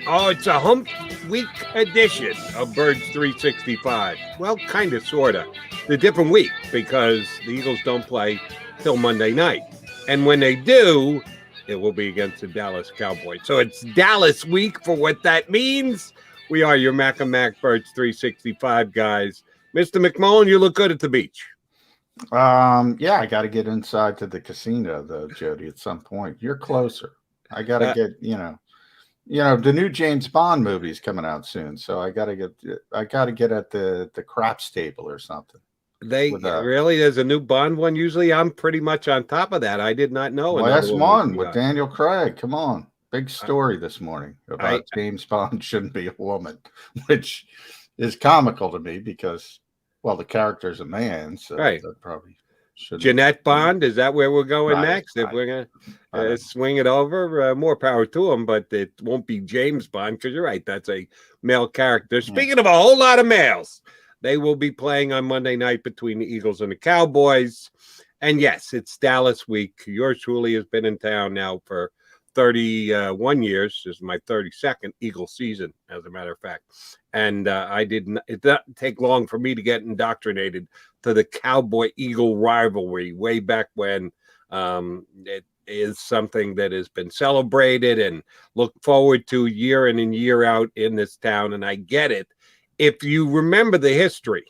Oh, it's a hump week edition of Birds 365. Well, kind of, sort of. The different week because the Eagles don't play till Monday night. And when they do, it will be against the Dallas Cowboys. So it's Dallas week for what that means. We are your Mac and Mac Birds 365 guys. Mr. McMullen, you look good at the beach. Yeah, I got to get inside to the casino, though, Jody, at some point. You're closer. I got to get, the new James Bond movie is coming out soon, so I got to get at the craps table or something. Really? There's a new Bond one? Usually I'm pretty much on top of that. I did not know. Last one with Daniel Craig. Come on. Big story this morning about James Bond shouldn't be a woman, which is comical to me because, well, the character's a man, so that probably shouldn't. Jeanette Bond, is that where we're going next? If we're going to swing it over, more power to him, but it won't be James Bond because you're right, that's a male character. Speaking of a whole lot of males, they will be playing on Monday night between the Eagles and the Cowboys. And yes, it's Dallas week. Yours truly has been in town now for 31 years. This is my 32nd Eagle season, as a matter of fact. And it didn't take long for me to get indoctrinated to the Cowboy-Eagle rivalry way back when. It is something that has been celebrated and looked forward to year in and year out in this town. And I get it. If you remember the history,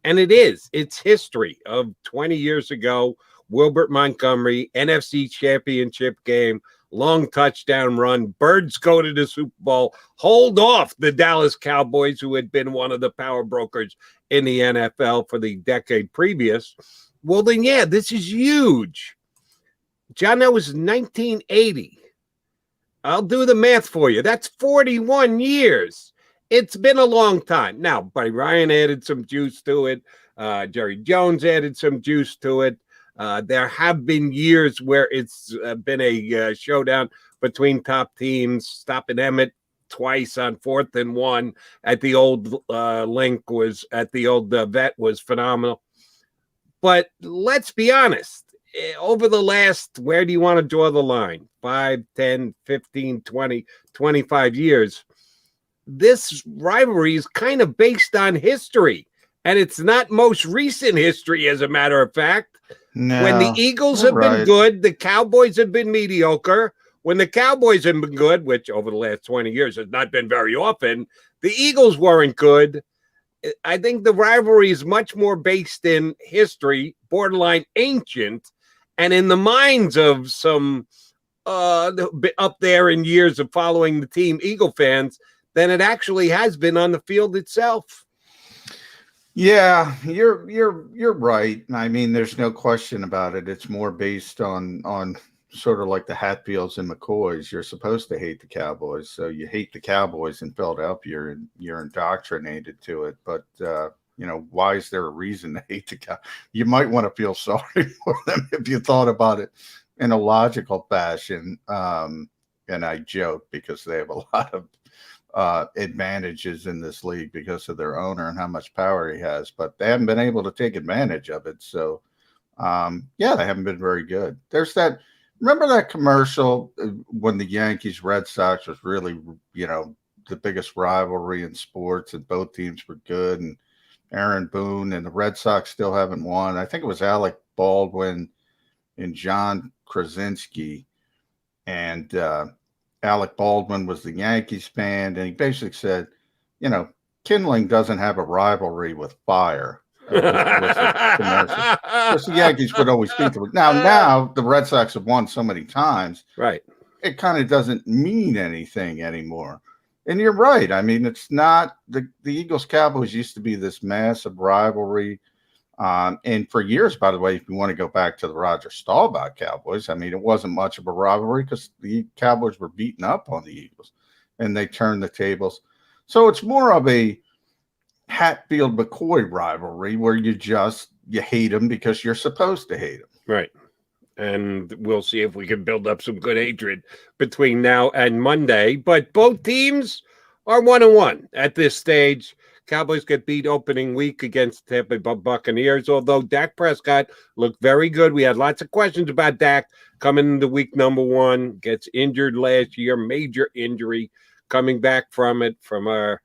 and it's history of 20 years ago, Wilbert Montgomery, NFC Championship game, long touchdown run, Birds go to the Super Bowl, hold off the Dallas Cowboys, who had been one of the power brokers in the NFL for the decade previous. Well, then, yeah, this is huge. John, that was 1980. I'll do the math for you. That's 41 years. It's been a long time. Now, Buddy Ryan added some juice to it. Jerry Jones added some juice to it. There have been years where it's been a showdown between top teams. Stopping Emmett twice on 4th and 1 at the old vet was phenomenal. But let's be honest. Over the last, where do you want to draw the line? 5, 10, 15, 20, 25 years. This rivalry is kind of based on history. And it's not most recent history, as a matter of fact. No, when the Eagles have been good, the Cowboys have been mediocre. When the Cowboys have been good, which over the last 20 years has not been very often, the Eagles weren't good. I think the rivalry is much more based in history, borderline ancient, and in the minds of some up there in years of following the team, Eagle fans, than it actually has been on the field itself. Yeah, you're right. I mean, there's no question about it. It's more based on sort of like the Hatfields and McCoys. You're supposed to hate the Cowboys, so you hate the Cowboys in Philadelphia, and you're indoctrinated to it. But why is there a reason to hate the Cowboys? You might want to feel sorry for them if you thought about it in a logical fashion. And I joke because they have a lot of advantages in this league because of their owner and how much power he has, but they haven't been able to take advantage of it. So, they haven't been very good. There's remember that commercial when the Yankees Red Sox was really, the biggest rivalry in sports and both teams were good, and Aaron Boone and the Red Sox still haven't won. I think it was Alec Baldwin and John Krasinski, and Alec Baldwin was the Yankees fan, and he basically said, kindling doesn't have a rivalry with fire. Because the Yankees would always beat them. Now the Red Sox have won so many times. Right. It kind of doesn't mean anything anymore. And you're right. I mean, it's not the Eagles Cowboys used to be this massive rivalry. And for years, by the way, if you want to go back to the Roger Staubach Cowboys, I mean, it wasn't much of a rivalry because the Cowboys were beating up on the Eagles and they turned the tables. So it's more of a Hatfield McCoy rivalry where you hate them because you're supposed to hate them. Right. And we'll see if we can build up some good hatred between now and Monday. But both teams are 1-1 at this stage. Cowboys get beat opening week against Tampa Bay Buccaneers, although Dak Prescott looked very good. We had lots of questions about Dak coming into week number 1. Gets injured last year, major injury, coming back from it, from our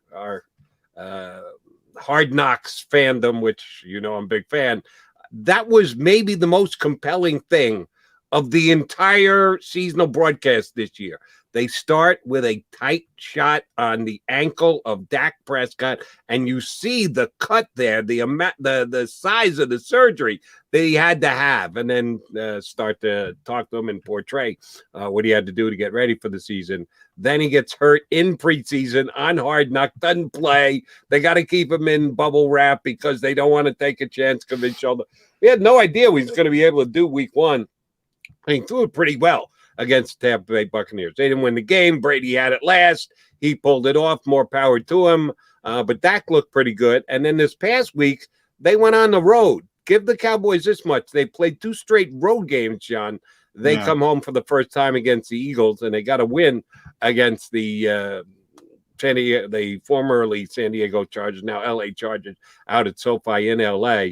Hard Knocks fandom, which, you know, I'm a big fan. That was maybe the most compelling thing of the entire seasonal broadcast this year. They start with a tight shot on the ankle of Dak Prescott, and you see the cut there, the size of the surgery that he had to have, and then start to talk to him and portray what he had to do to get ready for the season. Then he gets hurt in preseason on Hard Knock, doesn't play. They got to keep him in bubble wrap because they don't want to take a chance of his shoulder. We had no idea he was going to be able to do week one. He threw it pretty well against Tampa Bay Buccaneers. They didn't win the game. Brady had it last. He pulled it off. More power to him. But Dak looked pretty good. And then this past week, they went on the road. Give the Cowboys this much. They played 2 straight road games, John. They come home for the first time against the Eagles, and they got a win against the formerly San Diego Chargers, now LA Chargers, out at SoFi in LA.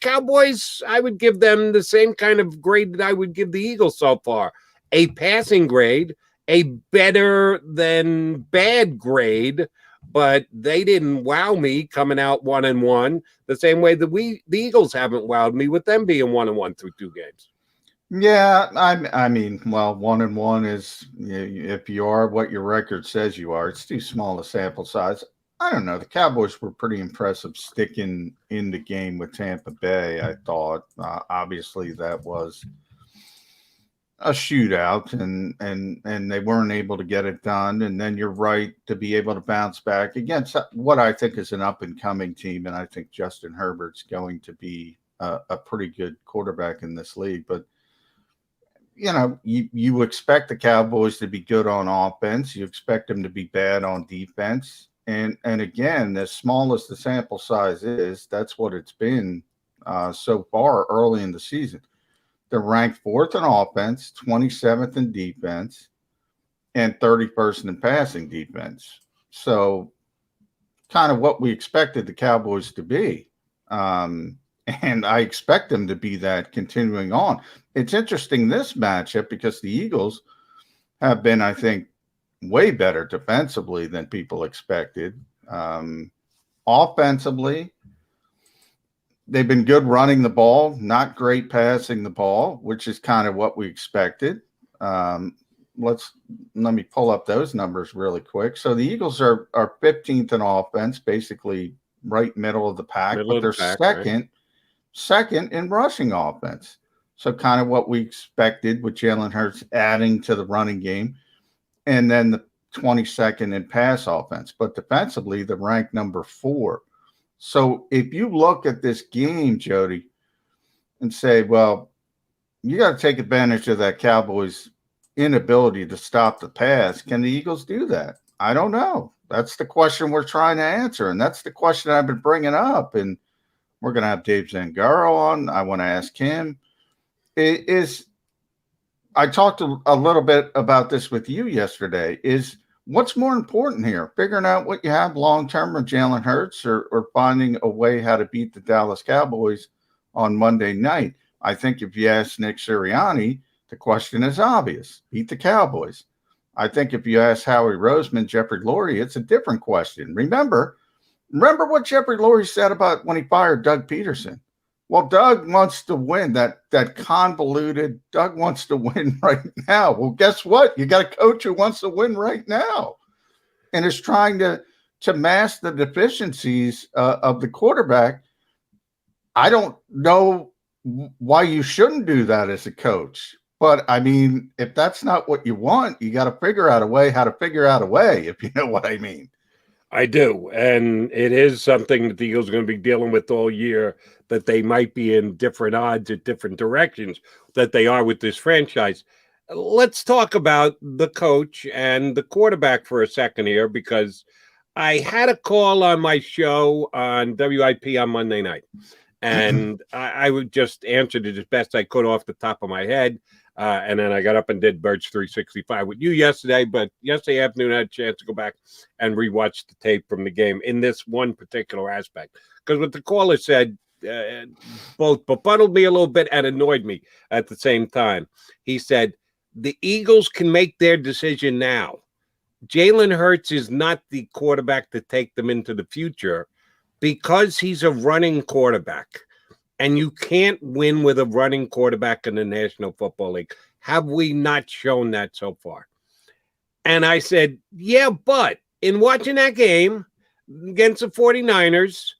Cowboys, I would give them the same kind of grade that I would give the Eagles so far. A passing grade, a better than bad grade, but they didn't wow me coming out 1-1 the same way that the Eagles haven't wowed me with them being 1-1 through 2 games. Yeah, I mean, well, 1-1 is, if you are what your record says you are, it's too small a sample size. I don't know. The Cowboys were pretty impressive sticking in the game with Tampa Bay, I thought. Obviously, that was a shootout, and they weren't able to get it done. And then you're right to be able to bounce back against what I think is an up-and-coming team, and I think Justin Herbert's going to be a pretty good quarterback in this league. But, you know, you expect the Cowboys to be good on offense. You expect them to be bad on defense. And again, as small as the sample size is, that's what it's been so far early in the season. They're ranked 4th in offense, 27th in defense, and 31st in passing defense. So kind of what we expected the Cowboys to be. And I expect them to be that continuing on. It's interesting, this matchup, because the Eagles have been, I think, way better defensively than people expected. Offensively, they've been good running the ball, not great passing the ball, which is kind of what we expected. Let me pull up those numbers really quick. So the Eagles are 15th in offense, basically right middle of the pack, but they're second in rushing offense. So kind of what we expected with Jalen Hurts adding to the running game. And then the 22nd in pass offense. But defensively, they're ranked number 4. So if you look at this game, Jody, and say, well, you got to take advantage of that Cowboys' inability to stop the pass. Can the Eagles do that? I don't know. That's the question we're trying to answer. And that's the question I've been bringing up. And we're going to have Dave Zangaro on. I want to ask him. I talked a little bit about this with you yesterday. Is what's more important here? Figuring out what you have long-term with Jalen Hurts or finding a way how to beat the Dallas Cowboys on Monday night? I think if you ask Nick Sirianni, the question is obvious. Beat the Cowboys. I think if you ask Howie Roseman, Jeffrey Lurie, it's a different question. Remember what Jeffrey Lurie said about when he fired Doug Peterson. Well, Doug wants to win. That convoluted Doug wants to win right now. Well, guess what? You got a coach who wants to win right now and is trying to mask the deficiencies of the quarterback. I don't know why you shouldn't do that as a coach. But, I mean, if that's not what you want, you got to figure out a way how to figure out a way, if you know what I mean. I do. And it is something that the Eagles are going to be dealing with all year, that they might be in different odds at different directions that they are with this franchise. Let's talk about the coach and the quarterback for a second here, because I had a call on my show on WIP on Monday night, and I would just answered it as best I could off the top of my head. And then I got up and did Birds 365 with you yesterday, but yesterday afternoon I had a chance to go back and rewatch the tape from the game in this one particular aspect. Because what the caller said both befuddled me a little bit and annoyed me at the same time. He said, the Eagles can make their decision now. Jalen Hurts is not the quarterback to take them into the future because he's a running quarterback. And you can't win with a running quarterback in the National Football League. Have we not shown that so far? And I said, yeah, but in watching that game against the 49ers,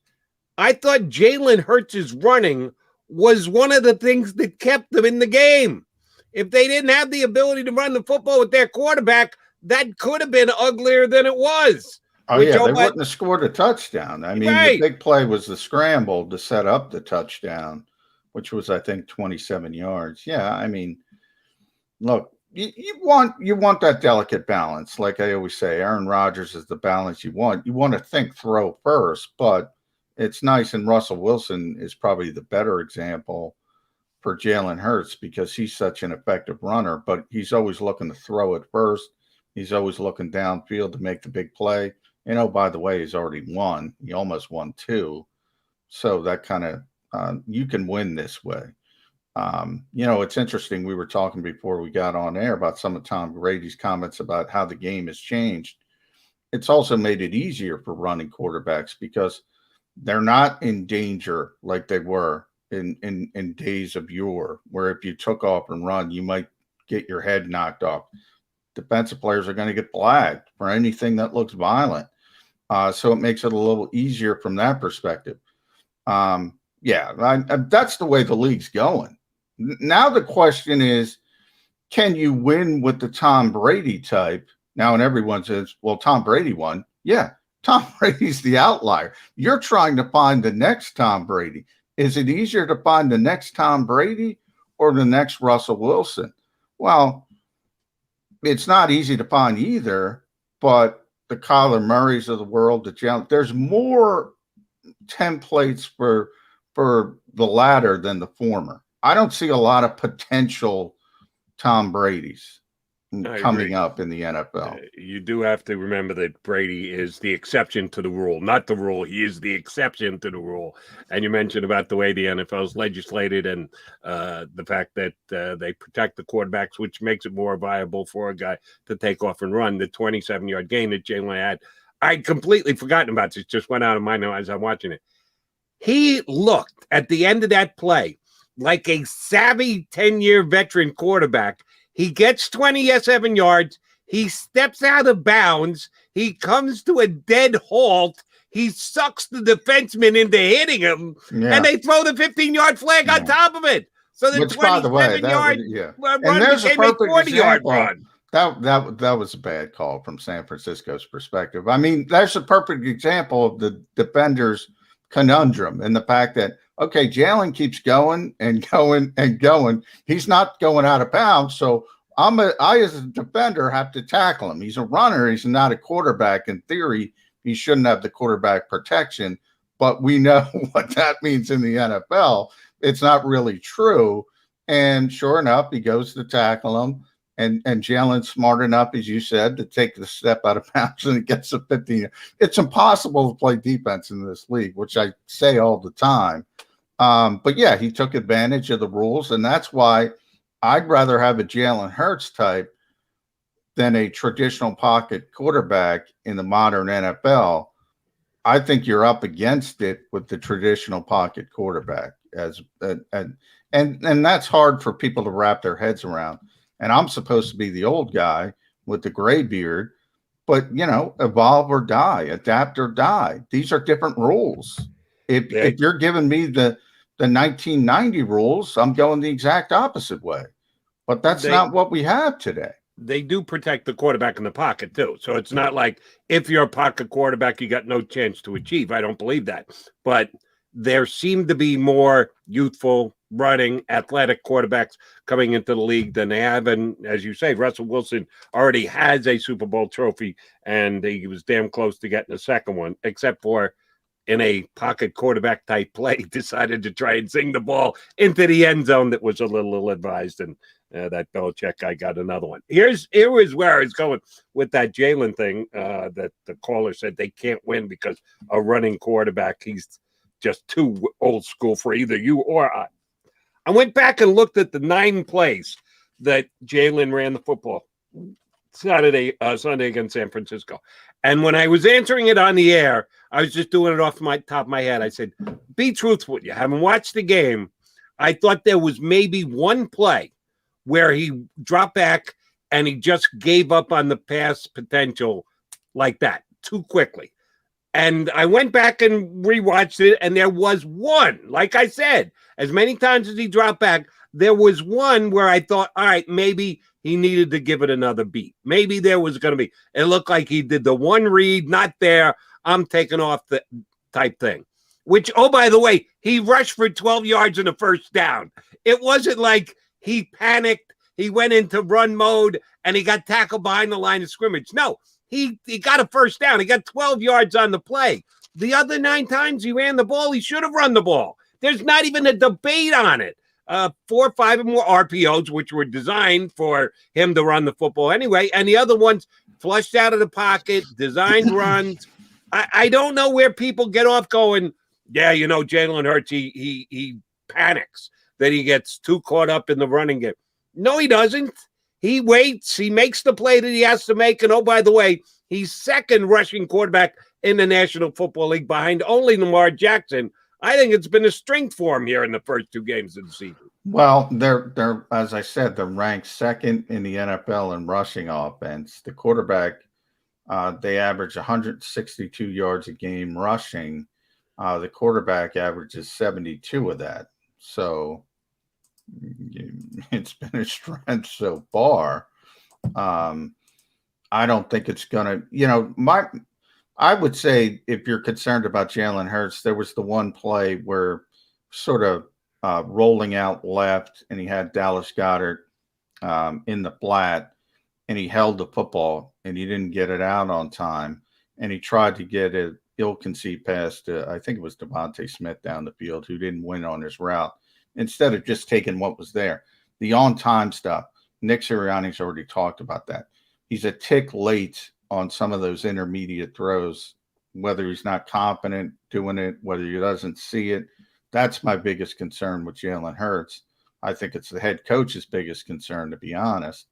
I thought Jalen Hurts' running was one of the things that kept them in the game. If they didn't have the ability to run the football with their quarterback, that could have been uglier than it was. Oh, yeah, they wouldn't have scored a touchdown. I mean, the big play was the scramble to set up the touchdown, which was, I think, 27 yards. Yeah, I mean, look, you want that delicate balance. Like I always say, Aaron Rodgers is the balance you want. You want to think throw first, but it's nice, and Russell Wilson is probably the better example for Jalen Hurts because he's such an effective runner, but he's always looking to throw it first. He's always looking downfield to make the big play. And, oh, by the way, he's already won. He almost won 2. So that kind of you can win this way. It's interesting. We were talking before we got on air about some of Tom Brady's comments about how the game has changed. It's also made it easier for running quarterbacks because they're not in danger like they were in days of yore, where if you took off and run, you might get your head knocked off. Defensive players are going to get flagged for anything that looks violent. So it makes it a little easier from that perspective. That's the way the league's going. Now the question is, can you win with the Tom Brady type? Now, and everyone says, well, Tom Brady won. Yeah, Tom Brady's the outlier. You're trying to find the next Tom Brady. Is it easier to find the next Tom Brady or the next Russell Wilson? Well, it's not easy to find either, but the Kyler Murrays of the world, the Jalen, there's more templates for the latter than the former. I don't see a lot of potential Tom Brady's coming up in the NFL. You do have to remember that Brady is the exception to the rule, not the rule. He is the exception to the rule. And you mentioned about the way the NFL is legislated and the fact that they protect the quarterbacks, which makes it more viable for a guy to take off and run. The 27-yard gain that Jalen had, I'd completely forgotten about this. Just went out of my mind as I'm watching it. He looked at the end of that play like a savvy 10-year veteran quarterback. He gets 27 yards. He steps out of bounds. He comes to a dead halt. He sucks the defenseman into hitting him, and they throw the 15-yard flag on top of it. So the 27-yard run became a 40-yard run. That was a bad call from San Francisco's perspective. I mean, that's a perfect example of the defender's conundrum and the fact that, okay, Jalen keeps going and going and going. He's not going out of bounds. So I, as a defender, have to tackle him. He's a runner. He's not a quarterback. In theory, he shouldn't have the quarterback protection. But we know what that means in the NFL. It's not really true. And sure enough, he goes to tackle him. And Jalen's smart enough, as you said, to take the step out of bounds and it gets a 15. It's impossible to play defense in this league, which I say all the time. But yeah, he took advantage of the rules, and that's why I'd rather have a Jalen Hurts type than a traditional pocket quarterback in the modern NFL. I think you're up against it with the traditional pocket quarterback, and that's hard for people to wrap their heads around. And I'm supposed to be the old guy with the gray beard, but evolve or die, adapt or die. These are different rules. If you're giving me the 1990 rules, I'm going the exact opposite way. But that's not what we have today. They do protect the quarterback in the pocket, too. So it's not like if you're a pocket quarterback, you got no chance to achieve. I don't believe that. But there seem to be more youthful, running, athletic quarterbacks coming into the league than they have. And as you say, Russell Wilson already has a Super Bowl trophy, and he was damn close to getting a second one, except for in a pocket quarterback type play, decided to try and sing the ball into the end zone that was a little ill-advised, and that Belichick guy got another one. Here was where I was going with that Jalen thing that the caller said they can't win because a running quarterback, he's just too old school for either you or I. I went back and looked at the 9 plays that Jalen ran the football. Sunday against San Francisco. And when I was answering it on the air, I was just doing it off my top of my head. I said, be truthful. You haven't watched the game. I thought there was maybe one play where he dropped back and he just gave up on the pass potential like that too quickly. And I went back and rewatched it, and there was one, like I said, as many times as he dropped back, there was one where I thought, all right, maybe he needed to give it another beat. Maybe there was going to be, it looked like he did the one read, not there, I'm taking off the type thing. Which, oh, by the way, he rushed for 12 yards in the first down. It wasn't like he panicked, he went into run mode, and he got tackled behind the line of scrimmage. No, he got a first down. He got 12 yards on the play. The other 9 times he ran the ball, he should have run the ball. There's not even a debate on it. 4 or 5 or more RPOs, which were designed for him to run the football anyway, and the other ones flushed out of the pocket, designed runs. I don't know where people get off going, yeah, you know, Jalen Hurts, he panics that he gets too caught up in the running game. No, he doesn't. He waits. He makes the play that he has to make. And, oh, by the way, he's second rushing quarterback in the National Football League behind only Lamar Jackson. I think it's been a strength for him here in the first 2 games of the season. Well, they're as I said, they're ranked second in the NFL in rushing offense. The quarterback, they average 162 yards a game rushing. The quarterback averages 72 of that. So it's been a strength so far. I don't think it's going to, I would say if you're concerned about Jalen Hurts, there was the one play where sort of rolling out left and he had Dallas Goedert in the flat and he held the football and he didn't get it out on time. And he tried to get an ill-conceived pass to, I think it was Devontae Smith down the field, who didn't win on his route, instead of just taking what was there. The on-time stuff, Nick Sirianni's already talked about that. He's a tick late on some of those intermediate throws, whether he's not confident doing it, whether he doesn't see it. That's my biggest concern with Jalen Hurts. I think it's the head coach's biggest concern, to be honest.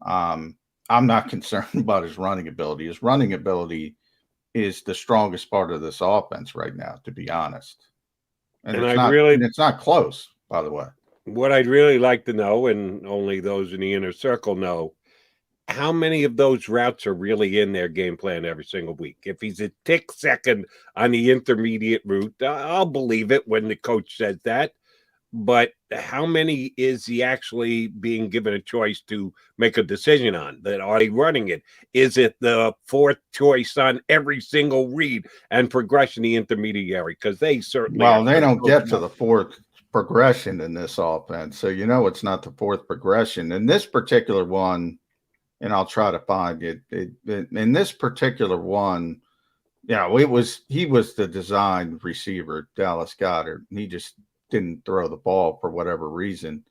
I'm not concerned about his running ability. His running ability is the strongest part of this offense right now, to be honest. And it's not close, by the way. What I'd really like to know, and only those in the inner circle know, how many of those routes are really in their game plan every single week? If he's a tick second on the intermediate route, I'll believe it when the coach says that. But how many is he actually being given a choice to make a decision on? That are they running it? Is it the 4th choice on every single read and progression, the intermediary? Because they certainly they don't get to the 4th progression in this offense. So it's not the 4th progression. In this particular one, and I'll try to find it. In this particular one, he was the designed receiver, Dallas Goedert. He just didn't throw the ball for whatever reason.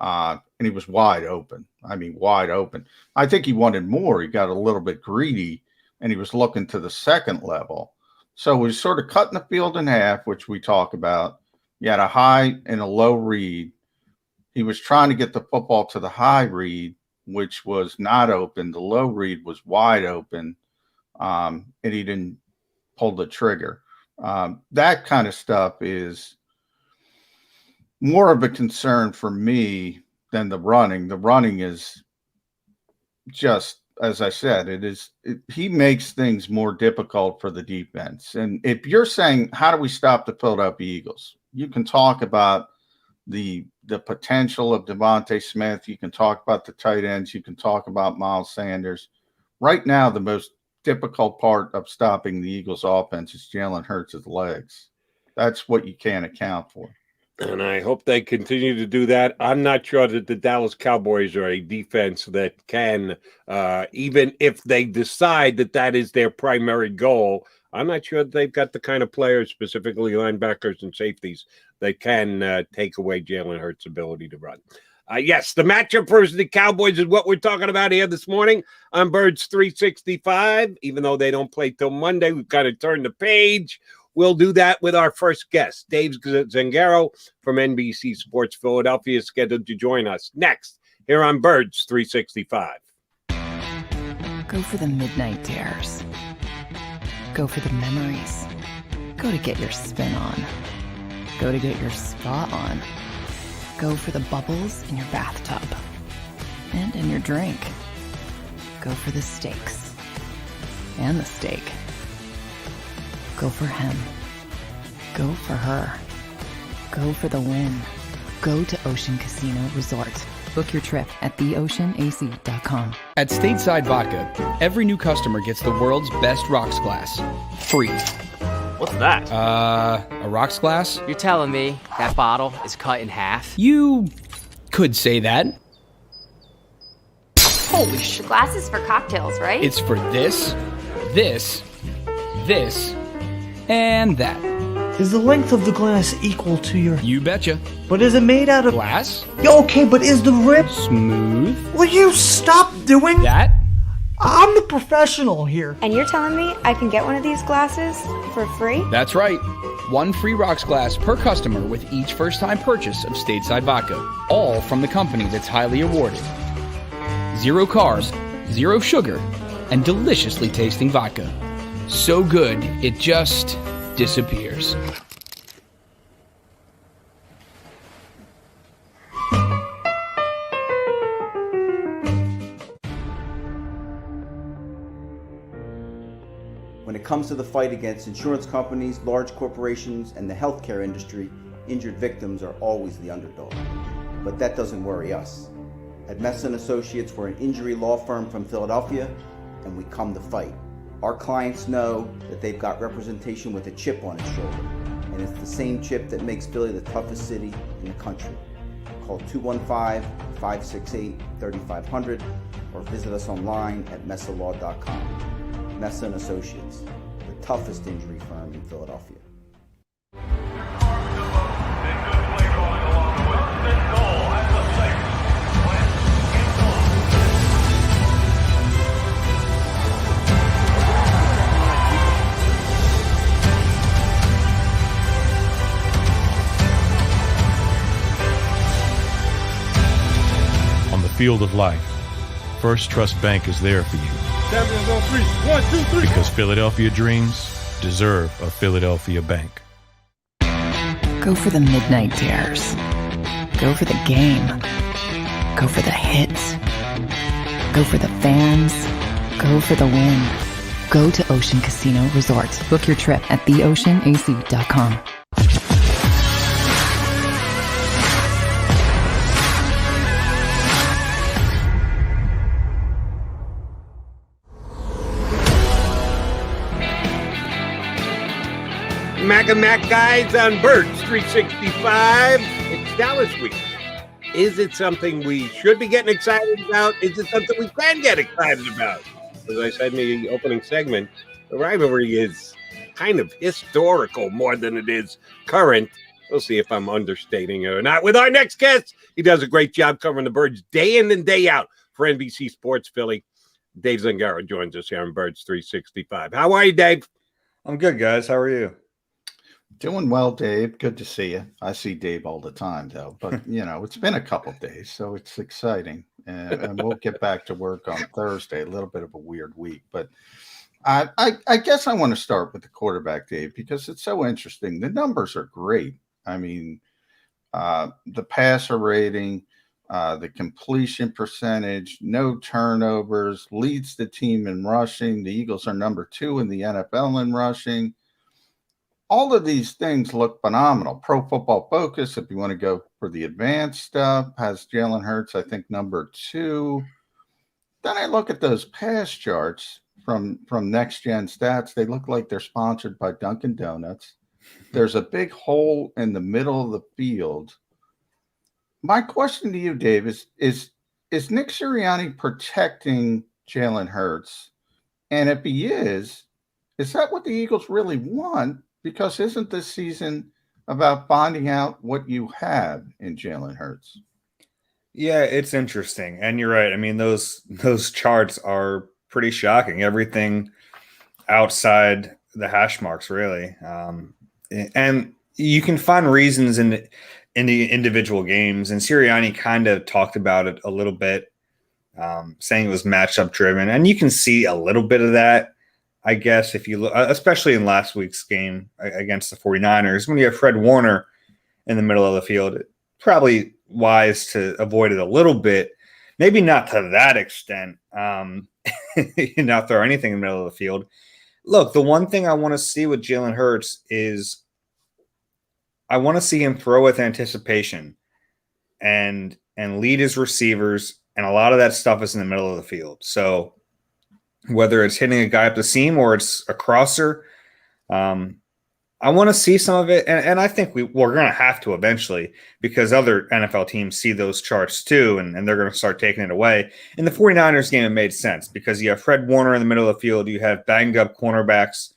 And he was wide open. I mean, wide open. I think he wanted more. He got a little bit greedy, and he was looking to the second level. So he was sort of cutting the field in half, which we talk about. He had a high and a low read. He was trying to get the football to the high read, which was not open. The low read was wide open, and he didn't pull the trigger. That kind of stuff is more of a concern for me than the running. The running is just, as I said, he makes things more difficult for the defense. And if you're saying, how do we stop the Philadelphia Eagles? You can talk about the potential of Devontae Smith. You can talk about the tight ends. You can talk about Miles Sanders. Right now, the most difficult part of stopping the Eagles' offense is Jalen Hurts' legs. That's what you can't account for. And I hope they continue to do that. I'm not sure that the Dallas Cowboys are a defense that can, even if they decide that is their primary goal, I'm not sure that they've got the kind of players, specifically linebackers and safeties, that can take away Jalen Hurts' ability to run. Yes, the matchup versus the Cowboys is what we're talking about here this morning on Birds 365. Even though they don't play till Monday, we've got to turn the page. We'll do that with our first guest. Dave Zangaro from NBC Sports Philadelphia is scheduled to join us next here on Birds 365. Go for the midnight dares. Go for the memories. Go to get your spin on. Go to get your spa on. Go for the bubbles in your bathtub and in your drink. Go for the stakes and the steak. Go for him. Go for her. Go for the win. Go to Ocean Casino Resort. Book your trip at theoceanac.com. At Stateside Vodka, every new customer gets the world's best rocks glass. Free. What's that? A rocks glass? You're telling me that bottle is cut in half? You could say that. Holy shit. The glass is for cocktails, right? It's for this, this, this, and that. Is the length of the glass equal to your... You betcha. But is it made out of... Glass? Yeah, okay, but is the rip... Smooth? Will you stop doing... That? I'm the professional here. And you're telling me I can get one of these glasses for free? That's right. One free rocks glass per customer with each first-time purchase of Stateside Vodka. All from the company that's highly awarded. 0 carbs, 0 sugar, and deliciously tasting vodka. So good, it just disappears. When it comes to the fight against insurance companies, large corporations, and the healthcare industry, injured victims are always the underdog. But that doesn't worry us. At Messa & Associates, we're an injury law firm from Philadelphia, and we come to fight. Our clients know that they've got representation with a chip on its shoulder, and it's the same chip that makes Philly the toughest city in the country. Call 215-568-3500 or visit us online at messalaw.com. Messa & Associates, the toughest injury firm in Philadelphia. Field of life, First Trust Bank is there for you. Champions on 3. 1, 2, 3. Because Philadelphia dreams deserve a Philadelphia bank. Go for the midnight dares. Go for the game. Go for the hits. Go for the fans. Go for the win. Go to Ocean Casino Resort. Book your trip at theoceanac.com. Mac and Mac guys on Birds 365. It's Dallas week. Is it something we should be getting excited about? Is it something we can get excited about? As I said in the opening segment, the rivalry is kind of historical more than it is current. We'll see if I'm understating it or not. With our next guest, he does a great job covering the Birds day in and day out for NBC Sports Philly. Dave Zangaro joins us here on Birds 365. How are you, Dave? I'm good, guys. How are you? Doing well, Dave. Good to see you. I see Dave all the time, though. But, it's been a couple of days, so it's exciting. And we'll get back to work on Thursday. A little bit of a weird week. But I guess I want to start with the quarterback, Dave, because it's so interesting. The numbers are great. I mean, the passer rating, the completion percentage, no turnovers, leads the team in rushing. The Eagles are number 2 in the NFL in rushing. All of these things look phenomenal. Pro Football Focus, if you want to go for the advanced stuff, has Jalen Hurts, I think, number 2. Then I look at those pass charts from Next Gen Stats. They look like they're sponsored by Dunkin' Donuts. There's a big hole in the middle of the field. My question to you, Dave, is Nick Ciriani protecting Jalen Hurts? And if he is that what the Eagles really want? Because isn't this season about finding out what you have in Jalen Hurts? Yeah, it's interesting. And you're right. I mean, those charts are pretty shocking. Everything outside the hash marks, really. And you can find reasons in the individual games. And Ciriani kind of talked about it a little bit saying it was matchup driven. And you can see a little bit of that, I guess, if you look, especially in last week's game against the 49ers, when you have Fred Warner in the middle of the field, probably wise to avoid it a little bit. Maybe not to that extent, not throw anything in the middle of the field. Look, the one thing I want to see with Jalen Hurts is I want to see him throw with anticipation and lead his receivers, and a lot of that stuff is in the middle of the field. So whether it's hitting a guy up the seam or it's a crosser, I want to see some of it, and I think we're going to have to eventually, because other NFL teams see those charts too, and they're going to start taking it away. In the 49ers game, it made sense because you have Fred Warner in the middle of the field, you have banged-up cornerbacks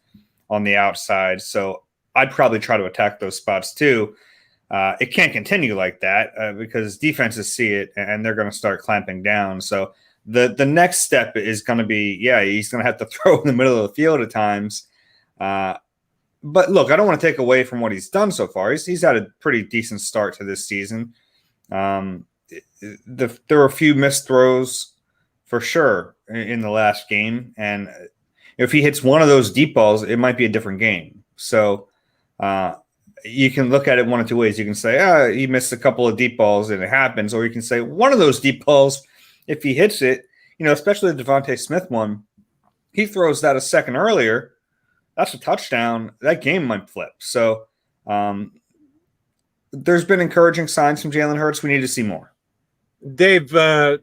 on the outside, so I'd probably try to attack those spots too. It can't continue like that because defenses see it, and they're going to start clamping down. So the next step is going to be, he's going to have to throw in the middle of the field at times. But look, I don't want to take away from what he's done so far. He's had a pretty decent start to this season. There were a few missed throws for sure in the last game. And if he hits one of those deep balls, it might be a different game. So you can look at it one of two ways. You can say, he missed a couple of deep balls and it happens. Or you can say one of those deep balls, if he hits it, especially the Devontae Smith one, he throws that a second earlier. That's a touchdown. That game might flip. So there's been encouraging signs from Jalen Hurts. We need to see more. Dave,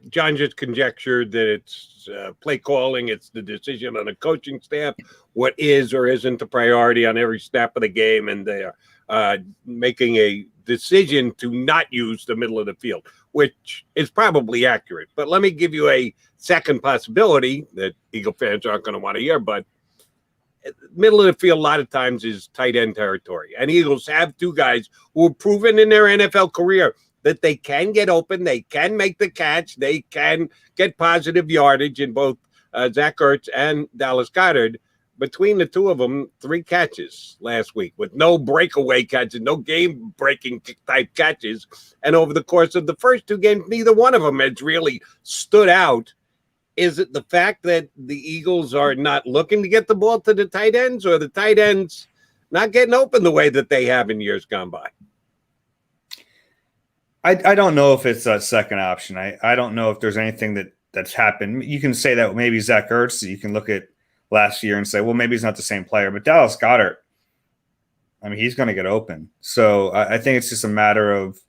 John just conjectured that it's play calling. It's the decision on the coaching staff, what is or isn't the priority on every snap of the game, and they are making a decision to not use the middle of the field, which is probably accurate. But let me give you a second possibility that Eagle fans aren't going to want to hear, but middle of the field a lot of times is tight end territory. And Eagles have two guys who have proven in their NFL career that they can get open, they can make the catch, they can get positive yardage in both Zach Ertz and Dallas Goedert. Between the two of them, 3 catches last week with no breakaway catches, no game-breaking type catches. And over the course of the first 2 games, neither one of them has really stood out. Is it the fact that the Eagles are not looking to get the ball to the tight ends, or the tight ends not getting open the way that they have in years gone by? I don't know if it's a second option. I don't know if there's anything that's happened. You can say that maybe Zach Ertz, you can look at last year and say, well, maybe he's not the same player. But Dallas Goedert, I mean, he's going to get open. So I think it's just a matter of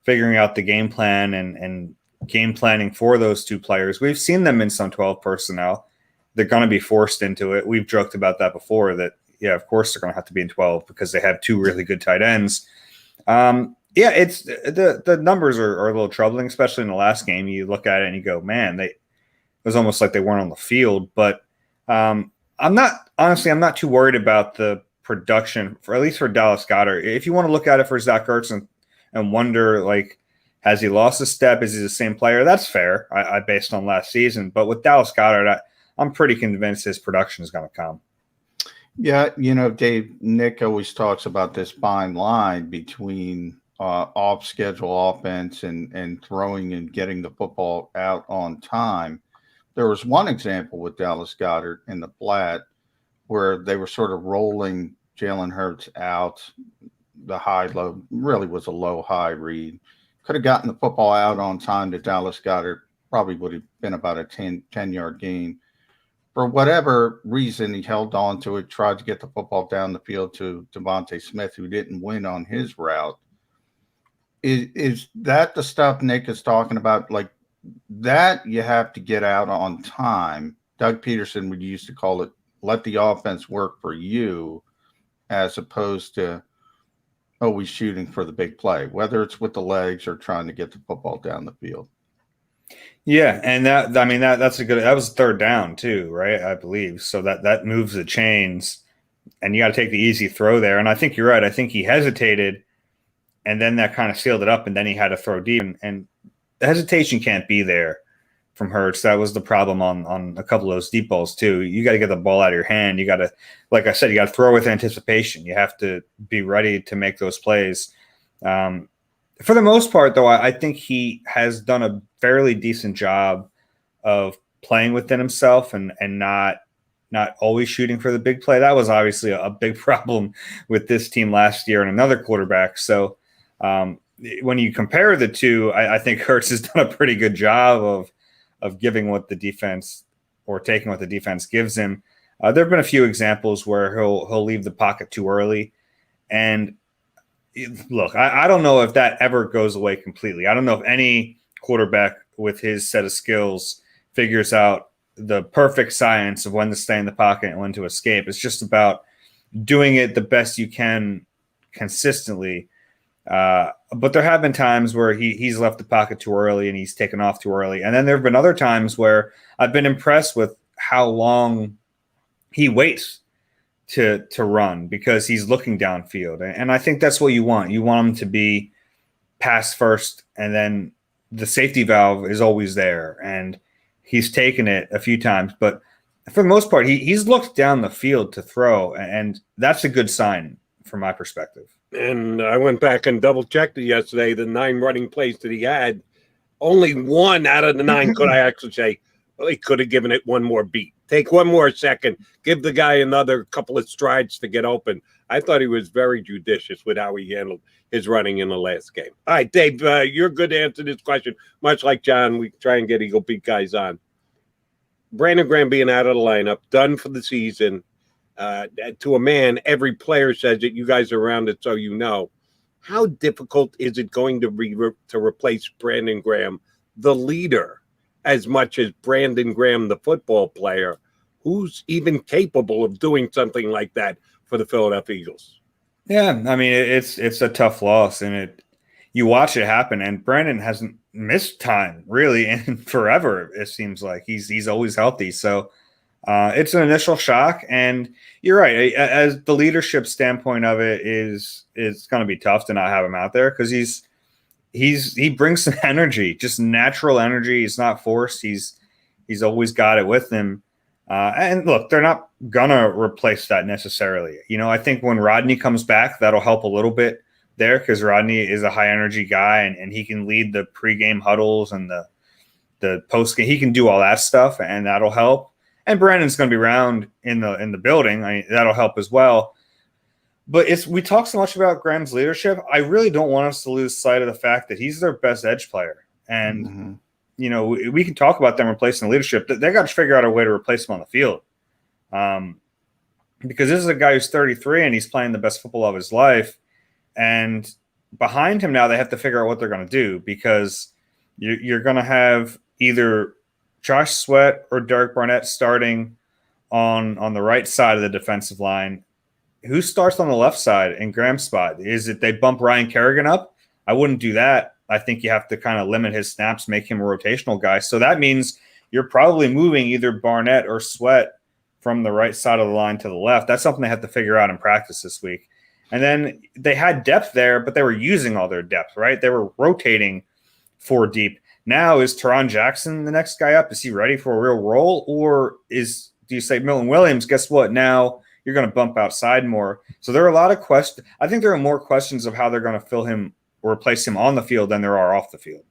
figuring out the game plan and game planning for those 2 players. We've seen them in some 12 personnel. They're going to be forced into it. We've joked about that before, that, of course they're going to have to be in 12 because they have 2 really good tight ends. It's the numbers are a little troubling, especially in the last game. You look at it and you go, man, it was almost like they weren't on the field. But I'm not too worried about the production, at least for Dallas Goedert. If you want to look at it for Zach Ertz and wonder, like, has he lost a step? Is he the same player? That's fair, I based on last season. But with Dallas Goedert, I'm pretty convinced his production is going to come. Yeah, Dave, Nick always talks about this fine line between off-schedule offense and throwing and getting the football out on time. There was one example with Dallas Goedert in the flat where they were sort of rolling Jalen Hurts out. The high-low really was a low-high read. Could have gotten the football out on time to Dallas Goedert. Probably would have been about a 10-yard gain. For whatever reason, he held on to it, tried to get the football down the field to Devontae Smith, who didn't win on his route. Is that the stuff Nick is talking about? Like, that you have to get out on time. Doug Peterson would used to call it, let the offense work for you, as opposed to always shooting for the big play, whether it's with the legs or trying to get the football down the field. Yeah, and that's a good. That was 3rd down too, right? I believe so. That moves the chains, and you got to take the easy throw there. And I think you're right. I think he hesitated, and then that kind of sealed it up, and then he had to throw deep. And the hesitation can't be there from Hurts. That was the problem on a couple of those deep balls too. You got to get the ball out of your hand. You got to, like I said, you got to throw with anticipation. You have to be ready to make those plays. For the most part, though, I think he has done a fairly decent job of playing within himself and not always shooting for the big play. That was obviously a big problem with this team last year and another quarterback. So when you compare the two, I think Hurts has done a pretty good job of giving what the defense or taking what the defense gives him. There have been a few examples where he'll leave the pocket too early. And look, I don't know if that ever goes away completely. I don't know if any quarterback with his set of skills figures out the perfect science of when to stay in the pocket and when to escape. It's just about doing it the best you can consistently. But there have been times where he's left the pocket too early and he's taken off too early. And then there have been other times where I've been impressed with how long he waits to run because he's looking downfield. And I think that's what you want. You want him to be pass first, and then the safety valve is always there. And he's taken it a few times, but for the most part, he's looked down the field to throw, and that's a good sign from my perspective. And I went back and double-checked it yesterday. The 9 running plays that he had, only 1 out of the 9 could I actually say, well, he could have given it one more beat. Take one more second. Give the guy another couple of strides to get open. I thought he was very judicious with how he handled his running in the last game. All right, Dave, you're good to answer this question. Much like John, we try and get Eagle Beat guys on. Brandon Graham being out of the lineup, done for the season. To a man, every player says it. You guys are around it, so you know. How difficult is it going to be to replace Brandon Graham, the leader, as much as Brandon Graham, the football player, who's even capable of doing something like that for the Philadelphia Eagles? Yeah, I mean, it's a tough loss, and you watch it happen, and Brandon hasn't missed time really in forever. It seems like he's always healthy. So it's an initial shock, and you're right. As the leadership standpoint of it it's going to be tough to not have him out there because he brings some energy, just natural energy. It's not forced. He's always got it with him. And look, they're not gonna replace that necessarily. I think when Rodney comes back, that'll help a little bit there because Rodney is a high energy guy and he can lead the pregame huddles and the postgame. He can do all that stuff, and that'll help. And Brandon's going to be around in the building. That'll help as well. But we talk so much about Graham's leadership. I really don't want us to lose sight of the fact that he's their best edge player. And, we can talk about them replacing the leadership. They got to figure out a way to replace him on the field. Because this is a guy who's 33 and he's playing the best football of his life. And behind him now, they have to figure out what they're going to do because you're going to have either Josh Sweat or Derek Barnett starting on the right side of the defensive line. Who starts on the left side in Graham's spot? Is it they bump Ryan Kerrigan up? I wouldn't do that. I think you have to kind of limit his snaps, make him a rotational guy. So that means you're probably moving either Barnett or Sweat from the right side of the line to the left. That's something they have to figure out in practice this week. And then they had depth there, but they were using all their depth, right? They were rotating 4 deep. Now, is Teron Jackson the next guy up? Is he ready for a real role? Or do you say Milton Williams, guess what? Now you're going to bump outside more. So there are a lot of questions. I think there are more questions of how they're going to fill him or replace him on the field than there are off the field.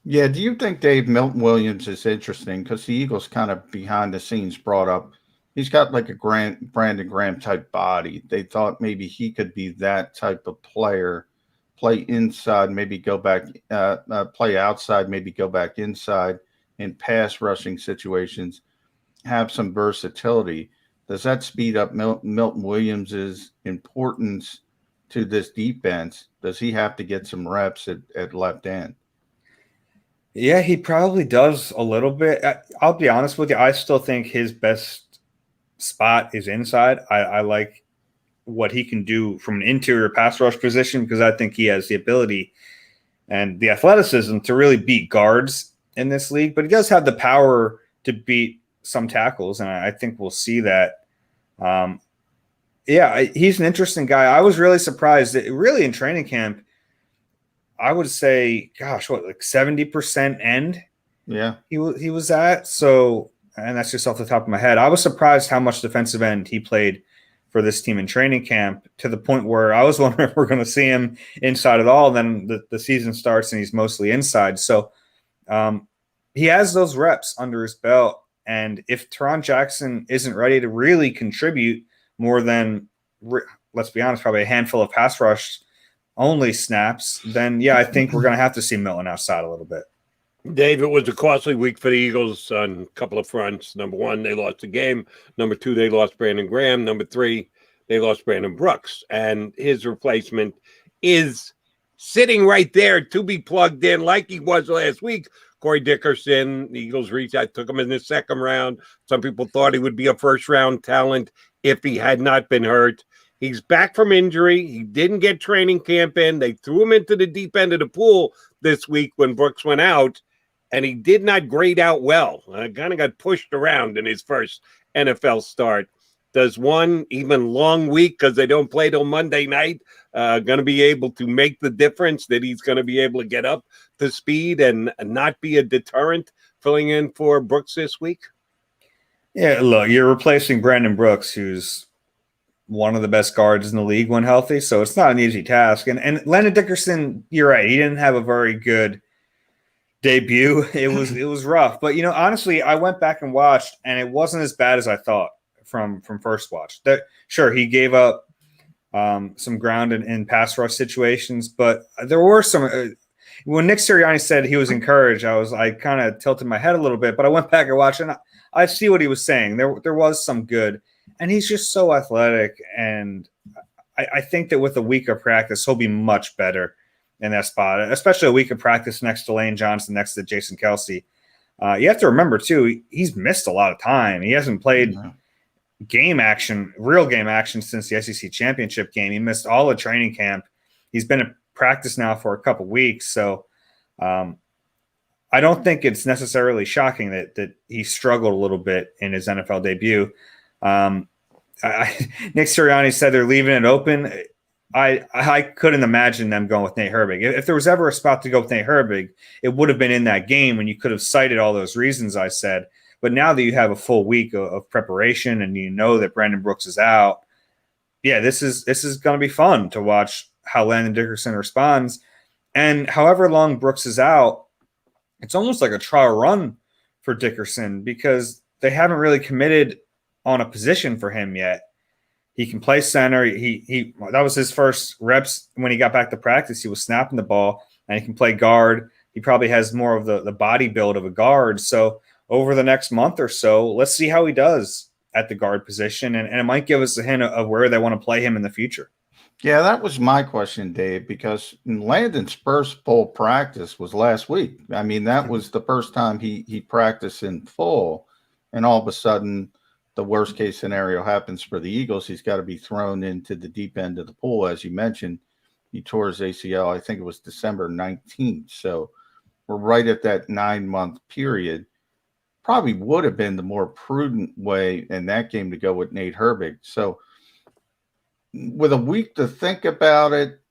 Yeah. Do you think, Dave, Milton Williams is interesting? Because the Eagles kind of behind the scenes brought up, he's got like a Brandon Graham type body. They thought maybe he could be that type of player, play inside, maybe go back, play outside, maybe go back inside in pass rushing situations, have some versatility. Does that speed up Milton Williams's importance to this defense? Does he have to get some reps at left end? Yeah, he probably does a little bit. I'll be honest with you. I still think his best spot is inside. I like what he can do from an interior pass rush position because I think he has the ability and the athleticism to really beat guards in this league, but he does have the power to beat some tackles, and I think we'll see that. He's an interesting guy. I was really surprised that really in training camp, I would say, gosh, like 70% end? Yeah. He was at. So, and that's just off the top of my head. I was surprised how much defensive end he played for this team in training camp to the point where I was wondering if we're going to see him inside at all. And then the season starts and he's mostly inside. So he has those reps under his belt. And if Teron Jackson isn't ready to really contribute more than, let's be honest, probably a handful of pass rush only snaps, then yeah, I think we're going to have to see Milton outside a little bit. Dave, it was a costly week for the Eagles on a couple of fronts. Number one, they lost the game. Number two, they lost Brandon Graham. Number three, they lost Brandon Brooks. And his replacement is sitting right there to be plugged in like he was last week. Corey Dickerson, the Eagles reached out, took him in the second round. Some people thought he would be a first-round talent if he had not been hurt. He's back from injury. He didn't get training camp in. They threw him into the deep end of the pool this week when Brooks went out, and he did not grade out well. Kind of got pushed around in his first NFL start. Does one even long week, because they don't play till Monday night, going to be able to make the difference that he's going to be able to get up to speed and not be a deterrent filling in for Brooks this week? Yeah, look, you're replacing Brandon Brooks, who's one of the best guards in the league when healthy, so it's not an easy task. And Landon Dickerson, you're right, he didn't have a very good debut. It was rough. But, honestly, I went back and watched, and it wasn't as bad as I thought from first watch. Sure, he gave up some ground in pass rush situations, but there were some when Nick Ciriani said he was encouraged, I kind of tilted my head a little bit, but I went back and watched, and I see what he was saying. There was some good, and he's just so athletic, and I think that with a week of practice, he'll be much better in that spot, especially a week of practice next to Lane Johnson, next to Jason Kelsey. You have to remember, too, he's missed a lot of time. He hasn't played real game action since the SEC championship game. He missed all the training camp. He's been in practice now for a couple weeks. So I don't think it's necessarily shocking that he struggled a little bit in his NFL debut. Nick Sirianni said they're leaving it open. I couldn't imagine them going with Nate Herbig. If there was ever a spot to go with Nate Herbig, it would have been in that game when you could have cited all those reasons I said. But now that you have a full week of preparation and you know that Brandon Brooks is out, yeah, this is going to be fun to watch how Landon Dickerson responds. And however long Brooks is out, it's almost like a trial run for Dickerson because they haven't really committed on a position for him yet. He can play center. He that was his first reps when he got back to practice. He was snapping the ball, and he can play guard. He probably has more of the body build of a guard. So over the next month or so, let's see how he does at the guard position, and it might give us a hint of where they want to play him in the future. Yeah, that was my question, Dave, because Landon's first full practice was last week. I mean, that was the first time he practiced in full, and all of a sudden the worst case scenario happens for the Eagles. He's got to be thrown into the deep end of the pool. As you mentioned, he tore his ACL, I think it was December 19th. So we're right at that 9-month period. Probably would have been the more prudent way in that game to go with Nate Herbig. So with a week to think about it,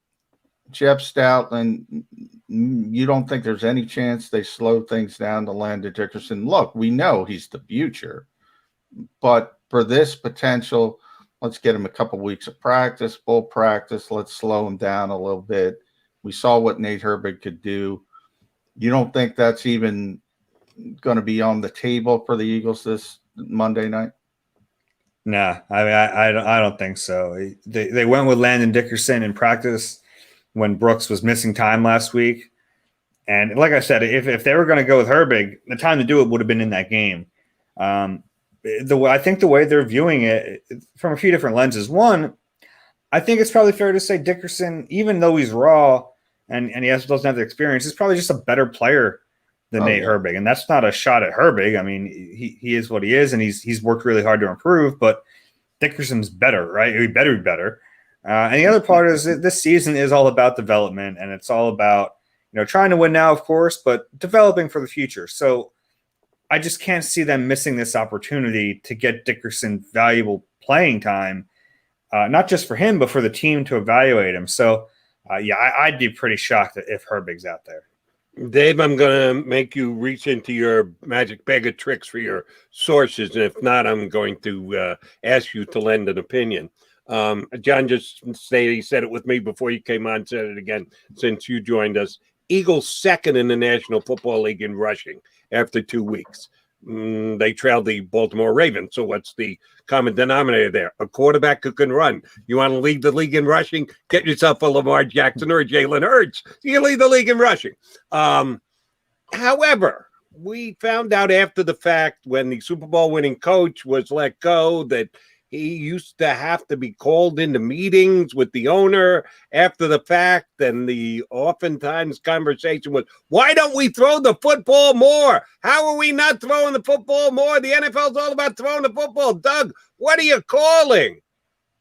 Jeff Stoutland, you don't think there's any chance they slow things down to Landon Dickerson? Look, we know he's the future, but for this potential, let's get him a couple weeks of practice, full practice. Let's slow him down a little bit. We saw what Nate Herbig could do. You don't think that's even going to be on the table for the Eagles this Monday night? Nah, I mean, I don't think so. They went with Landon Dickerson in practice when Brooks was missing time last week. And like I said, if they were going to go with Herbig, the time to do it would have been in that game. I think the way they're viewing it from a few different lenses. One, I think it's probably fair to say Dickerson, even though he's raw and he doesn't have the experience, is probably just a better player than Nate Herbig. And that's not a shot at Herbig. I mean, he is what he is, and he's worked really hard to improve, but Dickerson's better, right? He better be better. And the other part is that this season is all about development, and it's all about, trying to win now, of course, but developing for the future. So I just can't see them missing this opportunity to get Dickerson valuable playing time, not just for him, but for the team to evaluate him. So, I'd be pretty shocked if Herbig's out there. Dave, I'm going to make you reach into your magic bag of tricks for your sources. And if not, I'm going to ask you to lend an opinion. John just stated, he said it with me before you came on, said it again since you joined us. Eagles second in the National Football League in rushing. after 2 weeks. They trailed the Baltimore Ravens. So what's the common denominator there? A quarterback who can run. You want to lead the league in rushing? Get yourself a Lamar Jackson or a Jalen Hurts. You lead the league in rushing. However, we found out after the fact when the Super Bowl winning coach was let go that he used to have to be called into meetings with the owner after the fact. And the oftentimes conversation was, why don't we throw the football more? How are we not throwing the football more? The NFL's all about throwing the football. Doug, what are you calling?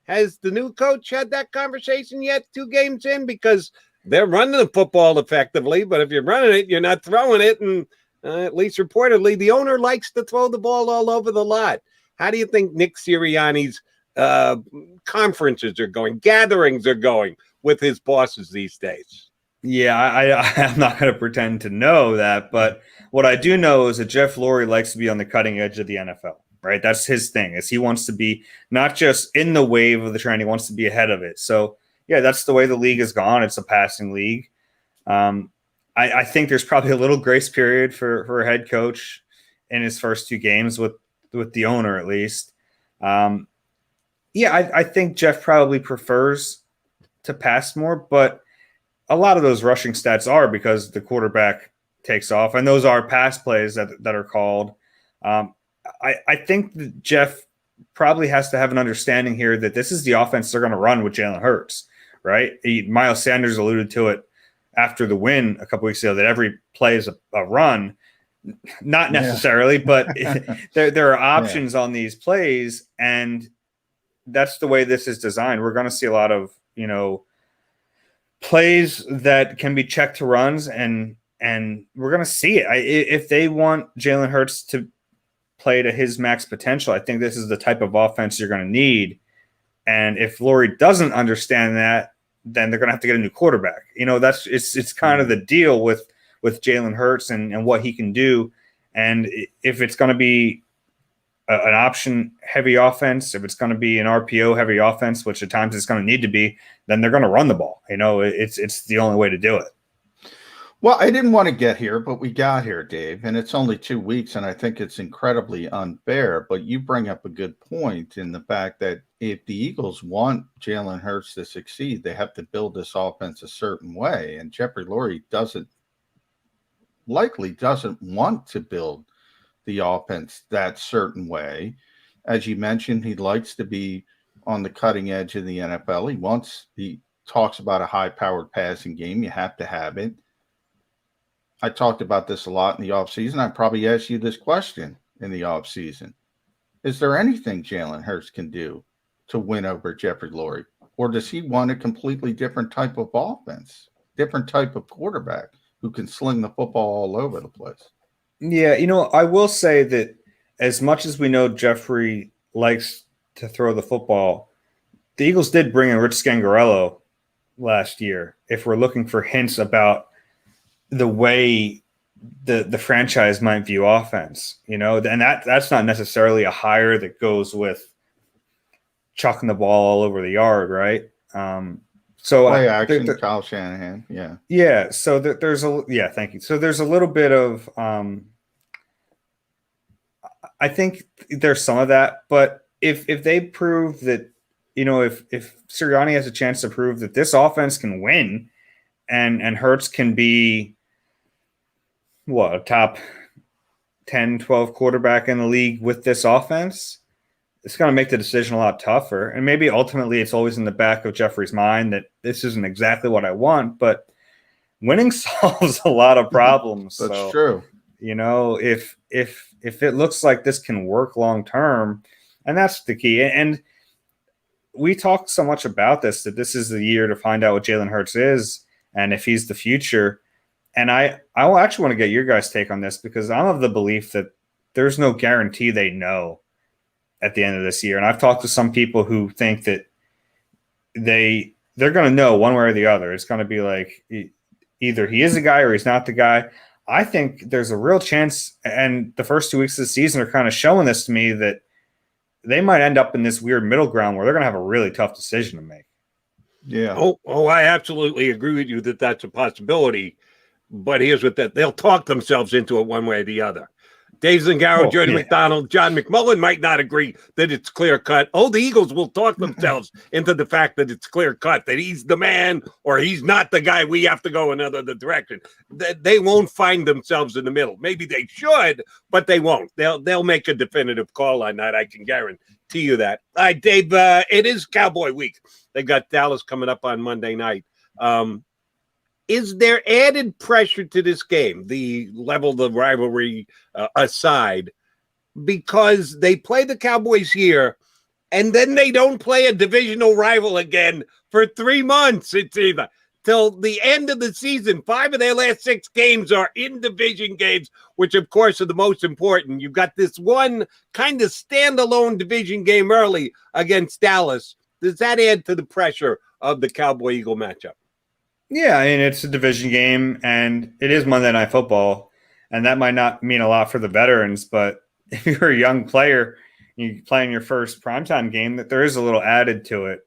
Has the new coach had that conversation yet 2 games in? Because they're running the football effectively, but if you're running it, you're not throwing it. And at least reportedly, the owner likes to throw the ball all over the lot. How do you think Nick Sirianni's conferences are going, gatherings are going with his bosses these days? Yeah, I'm not going to pretend to know that, but what I do know is that Jeff Lurie likes to be on the cutting edge of the NFL, right? That's his thing, is he wants to be not just in the wave of the trend, he wants to be ahead of it. So, yeah, that's the way the league has gone. It's a passing league. I think there's probably a little grace period for a head coach in his first 2 games with the owner, at least. I think Jeff probably prefers to pass more, but a lot of those rushing stats are because the quarterback takes off, and those are pass plays that are called. I think that Jeff probably has to have an understanding here that this is the offense they're going to run with Jalen Hurts, right? Miles Sanders alluded to it after the win a couple weeks ago, that every play is a run. Not necessarily, but there are options on these plays, and that's the way this is designed. We're going to see a lot of, plays that can be checked to runs, and we're going to see it. If they want Jalen Hurts to play to his max potential, I think this is the type of offense you're going to need. And if Lurie doesn't understand that, then they're going to have to get a new quarterback. It's kind of the deal with Jalen Hurts and what he can do. And if it's going to be an option-heavy offense, if it's going to be an RPO-heavy offense, which at times it's going to need to be, then they're going to run the ball. It's the only way to do it. Well, I didn't want to get here, but we got here, Dave, and it's only 2 weeks, and I think it's incredibly unfair. But you bring up a good point in the fact that if the Eagles want Jalen Hurts to succeed, they have to build this offense a certain way, and Jeffrey Lurie likely doesn't want to build the offense that certain way. As you mentioned, he likes to be on the cutting edge of the NFL. He talks about a high-powered passing game. You have to have it. I talked about this a lot in the offseason. I probably asked you this question in the offseason. Is there anything Jalen Hurts can do to win over Jeffrey Lurie? Or does he want a completely different type of offense, different type of quarterback who can sling the football all over the place? Yeah, I will say that as much as we know Jeffrey likes to throw the football, the Eagles did bring in Rich Scangarello last year. If we're looking for hints about the way the franchise might view offense, and that's not necessarily a hire that goes with chucking the ball all over the yard, right? So play action, Kyle Shanahan, yeah. So thank you. So there's a little bit of, I think there's some of that, but if they prove that, if Ciriani has a chance to prove that this offense can win, and Hurts can be a top 10, 12 quarterback in the league with this offense, it's going to make the decision a lot tougher. And maybe ultimately it's always in the back of Jeffrey's mind that this isn't exactly what I want, but winning solves a lot of problems. That's true. If it looks like this can work long term, and that's the key. And we talk so much about this, that this is the year to find out what Jalen Hurts is and if he's the future. And I actually want to get your guys' take on this, because I'm of the belief that there's no guarantee they know at the end of this year. And I've talked to some people who think that they're going to know one way or the other. It's going to be like either he is the guy or he's not the guy. I think there's a real chance, and the first 2 weeks of the season are kind of showing this to me, that they might end up in this weird middle ground where they're going to have a really tough decision to make. Yeah. Oh, I absolutely agree with you that that's a possibility. But here's what they'll talk themselves into it one way or the other. Dave Zangaro, Jody McDonald, John McMullen might not agree that it's clear cut. Oh, the Eagles will talk themselves into the fact that it's clear cut, that he's the man or he's not the guy. We have to go another direction. They won't find themselves in the middle. Maybe they should, but they won't. They'll make a definitive call on that. I can guarantee you that. All right, Dave, it is Cowboy week. They've got Dallas coming up on Monday night. Is there added pressure to this game, the level of the rivalry aside, because they play the Cowboys here and then they don't play a divisional rival again for 3 months? It's either till the end of the season. 5 of their last 6 games are in division games, which of course are the most important. You've got this one kind of standalone division game early against Dallas. Does that add to the pressure of the Cowboy-Eagle matchup? Yeah, I mean, it's a division game, and it is Monday Night Football, and that might not mean a lot for the veterans, but if you're a young player, you play in your first primetime game, that there is a little added to it.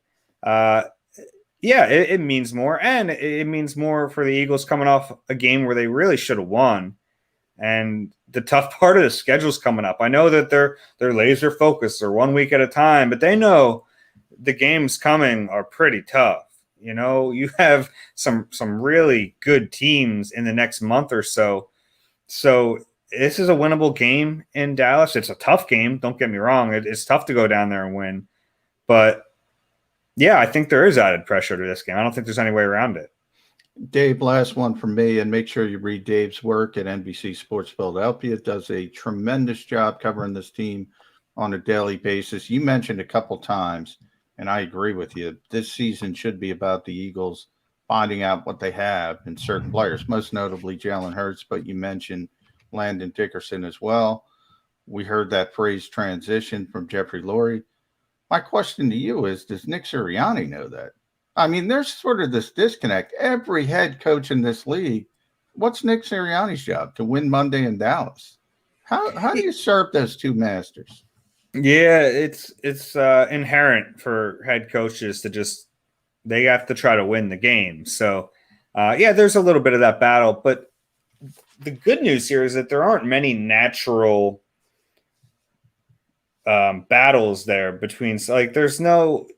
It means more, and it means more for the Eagles coming off a game where they really should have won, and the tough part of the schedule's coming up. I know that they're laser focused, they're 1 week at a time, but they know the games coming are pretty tough. You know, you have some really good teams in the next month or so. So this is a winnable game in Dallas. It's a tough game. Don't get me wrong. It's tough to go down there and win. But, yeah, I think there is added pressure to this game. I don't think there's any way around it. Dave, last one from me, and make sure you read Dave's work at NBC Sports Philadelphia. It does a tremendous job covering this team on a daily basis. You mentioned a couple times, and I agree with you, this season should be about the Eagles finding out what they have in certain players, most notably Jalen Hurts, but you mentioned Landon Dickerson as well. We heard that phrase transition from Jeffrey Lurie. My question to you is, does Nick Sirianni know that? I mean, there's sort of this disconnect. Every head coach in this league, what's Nick Sirianni's job? To win Monday in Dallas. How do you serve those two masters? Yeah, it's inherent for head coaches to they have to try to win the game. So, there's a little bit of that battle. But the good news here is that there aren't many natural battles there between. There's no.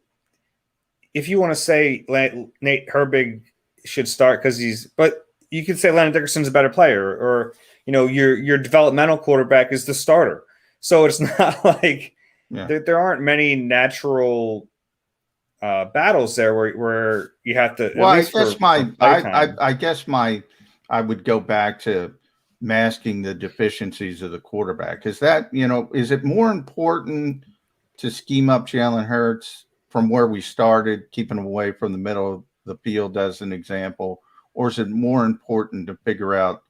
If you want to say Nate Herbig should start but you could say Landon Dickerson's a better player, or your developmental quarterback is the starter. So it's not like there aren't many natural battles there where you have to. Well, I guess I would go back to masking the deficiencies of the quarterback. Is that is it more important to scheme up Jalen Hurts from where we started, keeping him away from the middle of the field as an example, or is it more important to figure out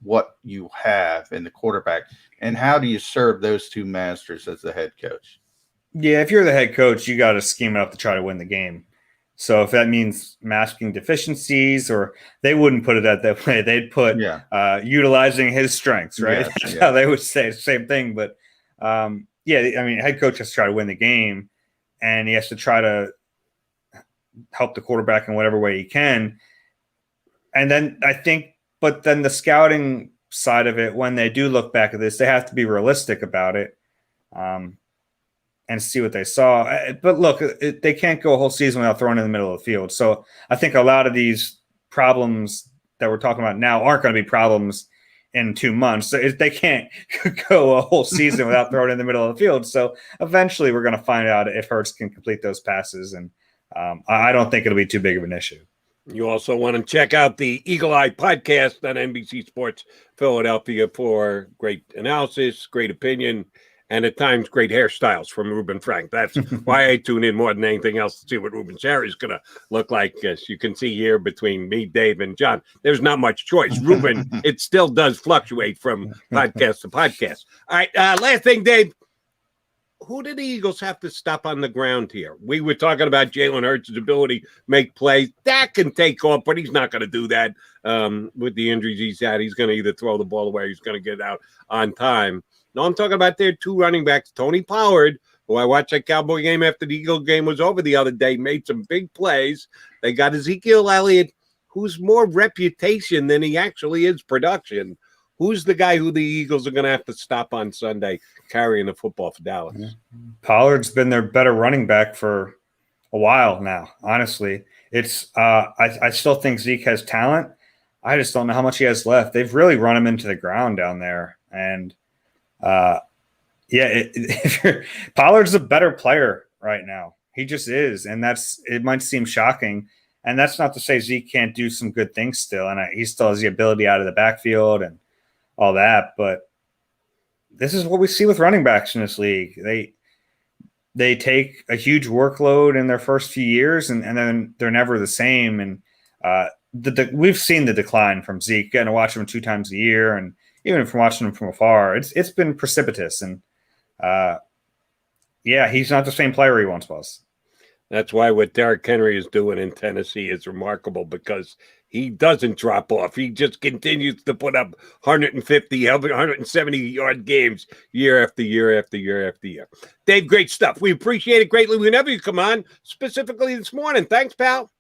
what you have in the quarterback, and how do you serve those two masters as the head coach? Yeah, if you're the head coach, you got to scheme it up to try to win the game. So if that means masking deficiencies, or they wouldn't put it that way, they'd put utilizing his strengths, right? That's how they would say the same thing. But head coach has to try to win the game, and he has to try to help the quarterback in whatever way he can. And then but then the scouting side of it, when they do look back at this, they have to be realistic about it and see what they saw. But look, they can't go a whole season without throwing in the middle of the field. So I think a lot of these problems that we're talking about now aren't going to be problems in 2 months. So they can't go a whole season without throwing in the middle of the field. So eventually we're going to find out if Hurts can complete those passes. And I don't think it'll be too big of an issue. You also want to check out the Eagle Eye podcast on NBC Sports Philadelphia for great analysis, great opinion, and at times great hairstyles from Ruben Frank. That's why I tune in more than anything else to see what Ruben's hair is going to look like. As you can see here between me, Dave, and John, there's not much choice. Ruben, it still does fluctuate from podcast to podcast. All right, last thing, Dave. Who did the Eagles have to stop on the ground here? We were talking about Jalen Hurts' ability to make plays. That can take off, but he's not going to do that with the injuries he's had. He's going to either throw the ball away or he's going to get it out on time. No, I'm talking about their two running backs, Tony Pollard, who I watched that Cowboy game after the Eagle game was over the other day, made some big plays. They got Ezekiel Elliott, who's more reputation than he actually is production. Who's the guy who the Eagles are going to have to stop on Sunday carrying the football for Dallas? Pollard's been their better running back for a while now, honestly. It's I still think Zeke has talent. I just don't know how much he has left. They've really run him into the ground down there. And, Pollard's a better player right now. He just is. And it might seem shocking. And that's not to say Zeke can't do some good things still. And he still has the ability out of the backfield and all that. But this is what we see with running backs in this league. They take a huge workload in their first few years, and then they're never the same. And we've seen the decline from Zeke. Getting to watch him 2 times a year, and even from watching him from afar, it's been precipitous. And he's not the same player he once was. That's why what Derrick Henry is doing in Tennessee is remarkable, because he doesn't drop off. He just continues to put up 150, 170-yard games year after year after year after year. Dave, great stuff. We appreciate it greatly whenever you come on, specifically this morning. Thanks, pal.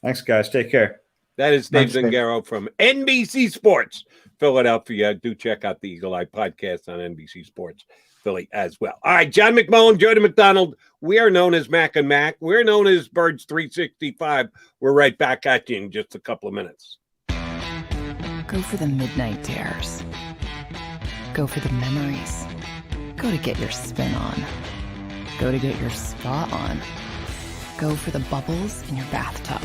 Thanks, guys. Take care. That is Dave Zangaro from NBC Sports Philadelphia. Do check out the Eagle Eye podcast on NBC Sports Philly as well. All right, John McMullen, Jody McDonald. We are known as Mac and Mac. We're known as Birds 365. We're right back at you in just a couple of minutes. Go for the midnight dares. Go for the memories. Go to get your spin on. Go to get your spa on. Go for the bubbles in your bathtub.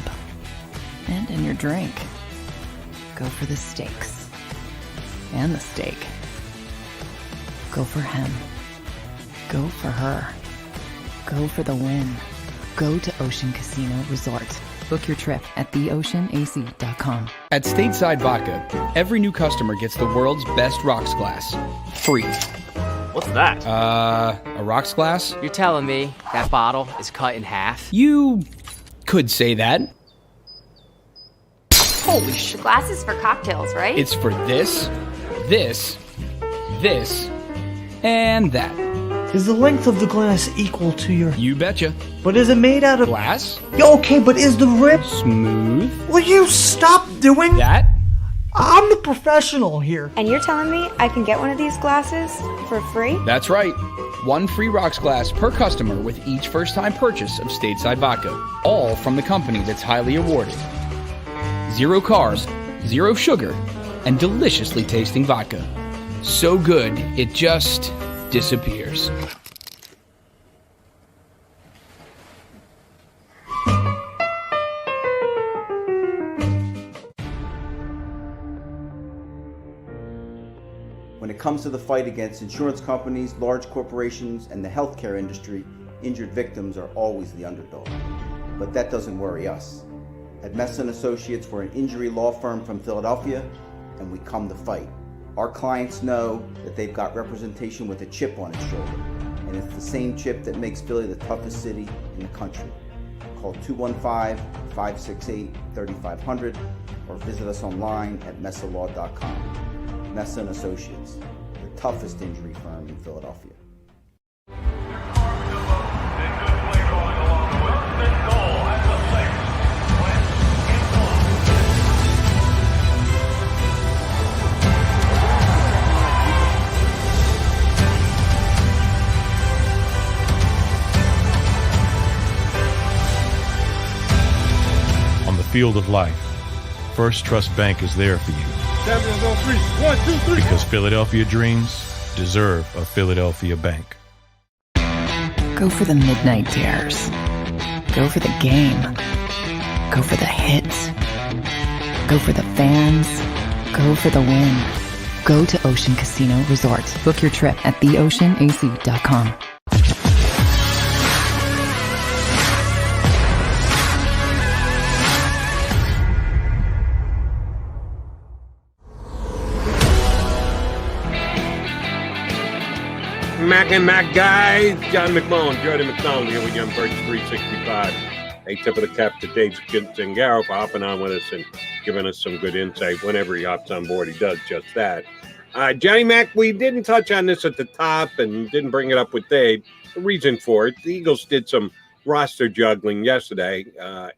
And in your drink. Go for the steaks. And the steak. Go for him. Go for her. Go for the win. Go to Ocean Casino Resort. Book your trip at theoceanac.com. At Stateside Vodka, every new customer gets the world's best rocks glass. Free. What's that? A rocks glass? You're telling me that bottle is cut in half? You could say that. Holy shit. The glass is for cocktails, right? It's for this, and that. Is the length of the glass equal to your... You betcha. But is it made out of... Glass? Yeah, okay, but is the rib... Smooth? Will you stop doing... That? I'm the professional here. And you're telling me I can get one of these glasses for free? That's right. 1 free rocks glass per customer with each first-time purchase of Stateside Vodka. All from the company that's highly awarded. 0 carbs, 0 sugar, and deliciously tasting vodka. So good, it just disappears. When it comes to the fight against insurance companies, large corporations, and the healthcare industry, injured victims are always the underdog. But that doesn't worry us. At Messon Associates, we're an injury law firm from Philadelphia, and we come to fight. Our clients know that they've got representation with a chip on its shoulder, and it's the same chip that makes Philly the toughest city in the country. Call 215-568-3500 or visit us online at messalaw.com. Messon Associates, the toughest injury firm in Philadelphia. Field of life, First Trust Bank is there for you. Champions on 3. 1, 2, 3. Because Philadelphia dreams deserve a Philadelphia bank. Go for the midnight dares. Go for the game. Go for the hits. Go for the fans. Go for the win. Go to Ocean Casino Resort. Book your trip at theoceanac.com. Mac and Mac guys, John McMullen, Jody McDonald here with Young Birds 365. A tip of the cap to Dave Zangaro for hopping on with us and giving us some good insight. Whenever he hops on board, he does just that. Johnny Mac, we didn't touch on this at the top and didn't bring it up with Dave. The reason for it, the Eagles did some roster juggling yesterday,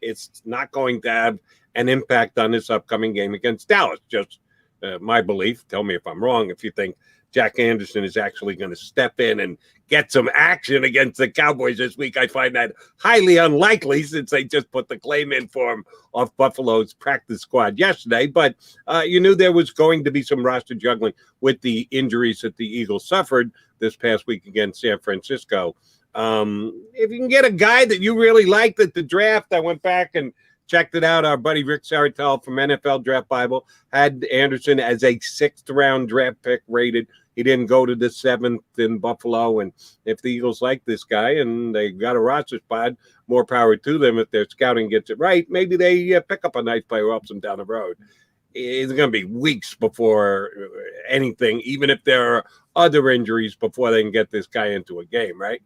it's not going to have an impact on this upcoming game against Dallas. Just my belief. Tell me if I'm wrong. If you think Jack Anderson is actually going to step in and get some action against the Cowboys this week, I find that highly unlikely since they just put the claim in for him off Buffalo's practice squad yesterday. But you knew there was going to be some roster juggling with the injuries that the Eagles suffered this past week against San Francisco. If you can get a guy that you really liked at the draft, I went back and checked it out. Our buddy Rick Saratel from NFL Draft Bible had Anderson as a 6th-round draft pick rated. He didn't go to the 7th in Buffalo. And if the Eagles like this guy and they got a roster spot, more power to them. If their scouting gets it right, maybe they pick up a nice player who helps them down the road. It's going to be weeks before anything, even if there are other injuries, before they can get this guy into a game, right?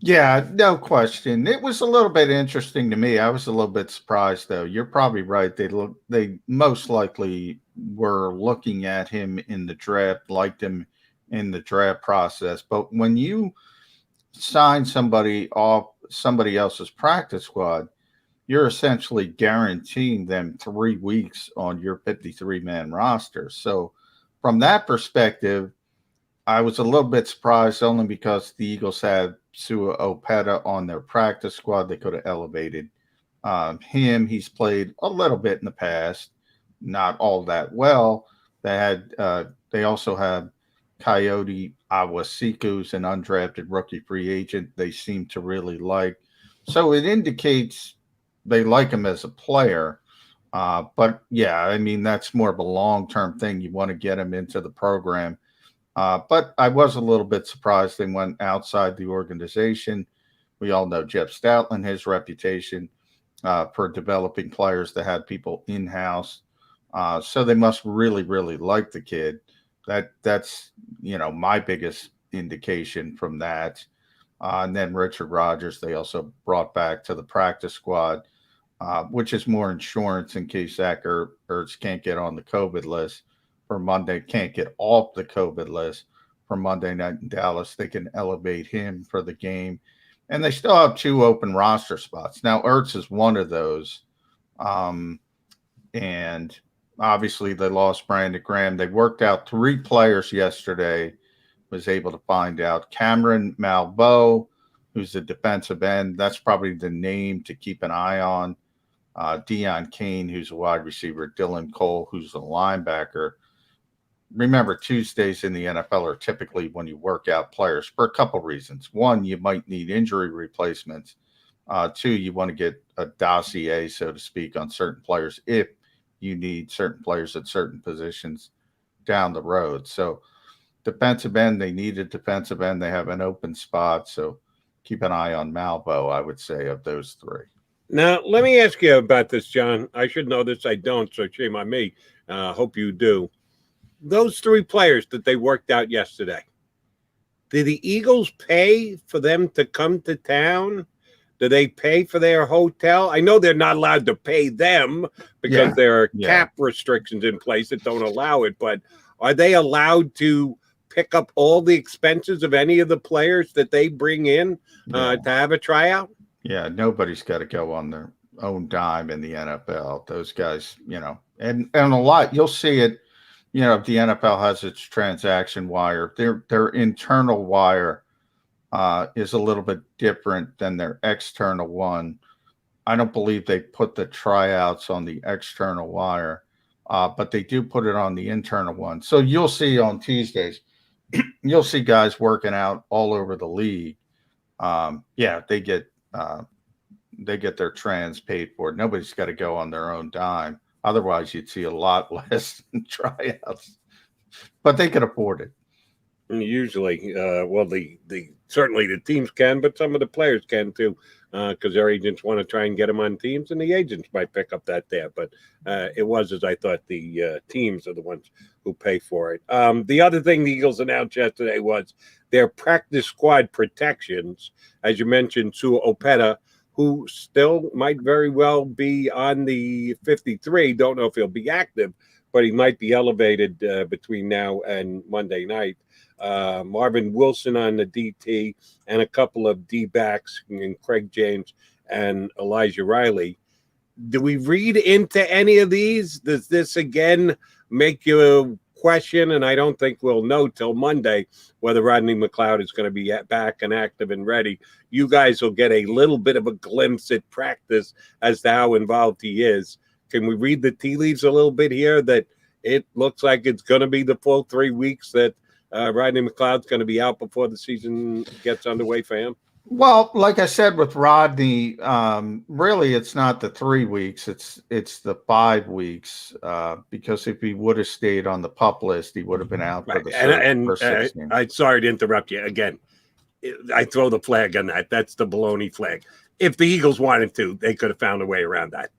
Yeah, no question. It was a little bit interesting to me. I was a little bit surprised, though. You're probably right. They most likely were looking at him in the draft, liked him in the draft process. But when you sign somebody off somebody else's practice squad, you're essentially guaranteeing them 3 weeks on your 53-man roster. So from that perspective, I was a little bit surprised only because the Eagles had Sua Opeta on their practice squad. They could have elevated him. He's played a little bit in the past, not all that well. They also have Coyote Awasiku, who's an undrafted rookie free agent they seem to really like. So it indicates they like him as a player. But, yeah, I mean, that's more of a long-term thing. You want to get him into the program. But I was a little bit surprised they went outside the organization. We all know Jeff Stoutland, his reputation for developing players that had people in-house. So they must really, really like the kid. That's my biggest indication from that. And then Richard Rodgers, they also brought back to the practice squad, which is more insurance in case Zach Ertz can't get on the COVID list for Monday, can't get off the COVID list for Monday night in Dallas. They can elevate him for the game. And they still have 2 open roster spots. Now, Ertz is one of those. And obviously they lost Brandon Graham. They worked out 3 players yesterday, was able to find out. Cameron Malveaux, who's a defensive end. That's probably the name to keep an eye on. Deion Kane, who's a wide receiver. Dylan Cole, who's a linebacker. Remember, Tuesdays in the NFL are typically when you work out players for a couple reasons. 1, you might need injury replacements. 2, you want to get a dossier, so to speak, on certain players if you need certain players at certain positions down the road. So defensive end, they need a defensive end. They have an open spot. So keep an eye on Malveaux, I would say, of those 3. Now, let me ask you about this, John. I should know this. I don't, so shame on me. Hope you do. Those 3 players that they worked out yesterday, did the Eagles pay for them to come to town? Do they pay for their hotel? I know they're not allowed to pay them because there are cap restrictions in place that don't allow it, but are they allowed to pick up all the expenses of any of the players that they bring in to have a tryout? Yeah, nobody's got to go on their own dime in the NFL. Those guys, and a lot, you'll see it. The NFL has its transaction wire. Their internal wire is a little bit different than their external one. I don't believe they put the tryouts on the external wire, but they do put it on the internal one. So you'll see on Tuesdays, you'll see guys working out all over the league. They get their trans paid for. Nobody's got to go on their own dime. Otherwise, you'd see a lot less tryouts, but they can afford it. Usually, certainly the teams can, but some of the players can too, because their agents want to try and get them on teams, and the agents might pick up that there. But it was, as I thought, the teams are the ones who pay for it. The other thing the Eagles announced yesterday was their practice squad protections. As you mentioned, Sua Opeta, who still might very well be on the 53. Don't know if he'll be active, but he might be elevated between now and Monday night. Marvin Wilson on the DT, and a couple of D-backs, and Craig James and Elijah Riley. Do we read into any of these? Does this again make you question? And I don't think we'll know till Monday whether Rodney McLeod is going to be back and active and ready. You guys will get a little bit of a glimpse at practice as to how involved he is. Can we read the tea leaves a little bit here that it looks like it's going to be the full 3 weeks that Rodney McLeod's going to be out before the season gets underway for him? Well, like I said with Rodney, really it's not the 3 weeks, it's the 5 weeks, because if he would have stayed on the PUP list, he would have been out for the first 6 games. I'm sorry to interrupt you again. I throw the flag on that. That's the baloney flag. If the Eagles wanted to, they could have found a way around that.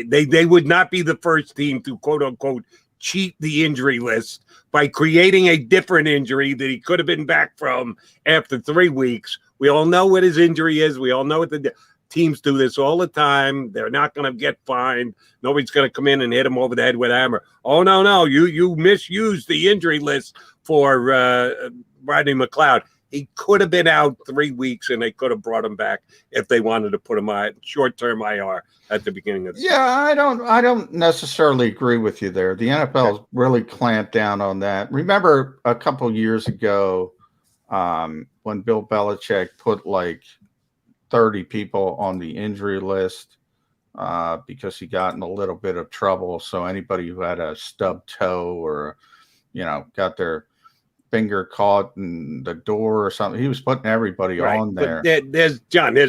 They would not be the first team to, quote unquote, cheat the injury list by creating a different injury that he could have been back from after 3 weeks. We all know what his injury is. We all know what the teams do this all the time. They're not going to get fined. Nobody's going to come in and hit him over the head with a hammer. Oh, no. You misused the injury list for Rodney McLeod. He could have been out 3 weeks, and they could have brought him back if they wanted to put him on short-term IR at the beginning of the season. I don't necessarily agree with you there. The NFL really clamped down on that. Remember a couple years ago when Bill Belichick put like 30 people on the injury list because he got in a little bit of trouble. So anybody who had a stub toe or, got their finger caught in the door or something, he was putting everybody on there. There's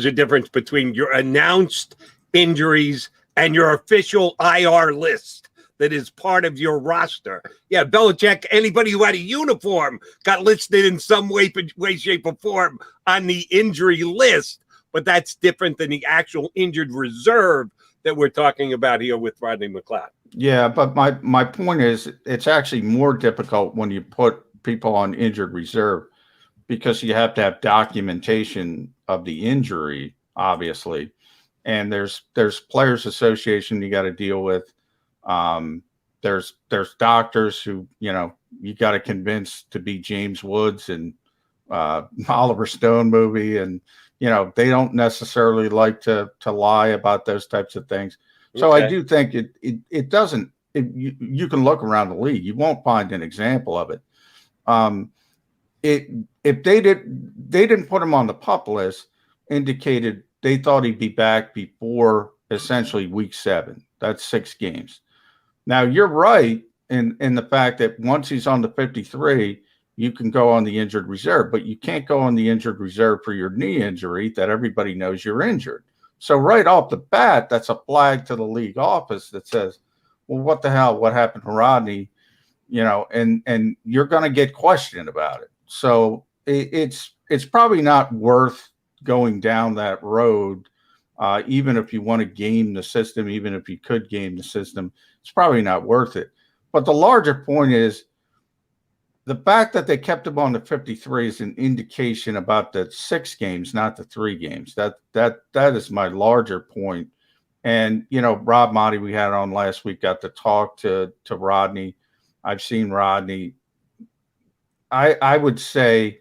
a difference between your announced injuries and your official IR list that is part of your roster. Yeah, Belichick, anybody who had a uniform got listed in some way, shape, or form on the injury list, but that's different than the actual injured reserve that we're talking about here with Rodney McLeod. Yeah, but my point is it's actually more difficult when you put people on injured reserve because you have to have documentation of the injury, obviously. And there's players association you got to deal with. There's doctors who, you got to convince to be James Woods and Oliver Stone movie. And, they don't necessarily like to lie about those types of things. So I do think it doesn't, you can look around the league. You won't find an example of it. If they didn't put him on the PUP list, indicated they thought he'd be back before essentially week 7. That's 6 games. Now you're right in the fact that once he's on the 53, you can go on the injured reserve, but you can't go on the injured reserve for your knee injury that everybody knows you're injured. So right off the bat, that's a flag to the league office that says, well, what the hell? What happened to Rodney? And you're going to get questioned about it. So it's probably not worth going down that road, even if you want to game the system, even if you could game the system, it's probably not worth it. But the larger point is the fact that they kept him on the 53 is an indication about the 6 games, not the 3 games. That is my larger point. And, Rob Motti, we had on last week, got to talk to Rodney. I've seen Rodney. I would say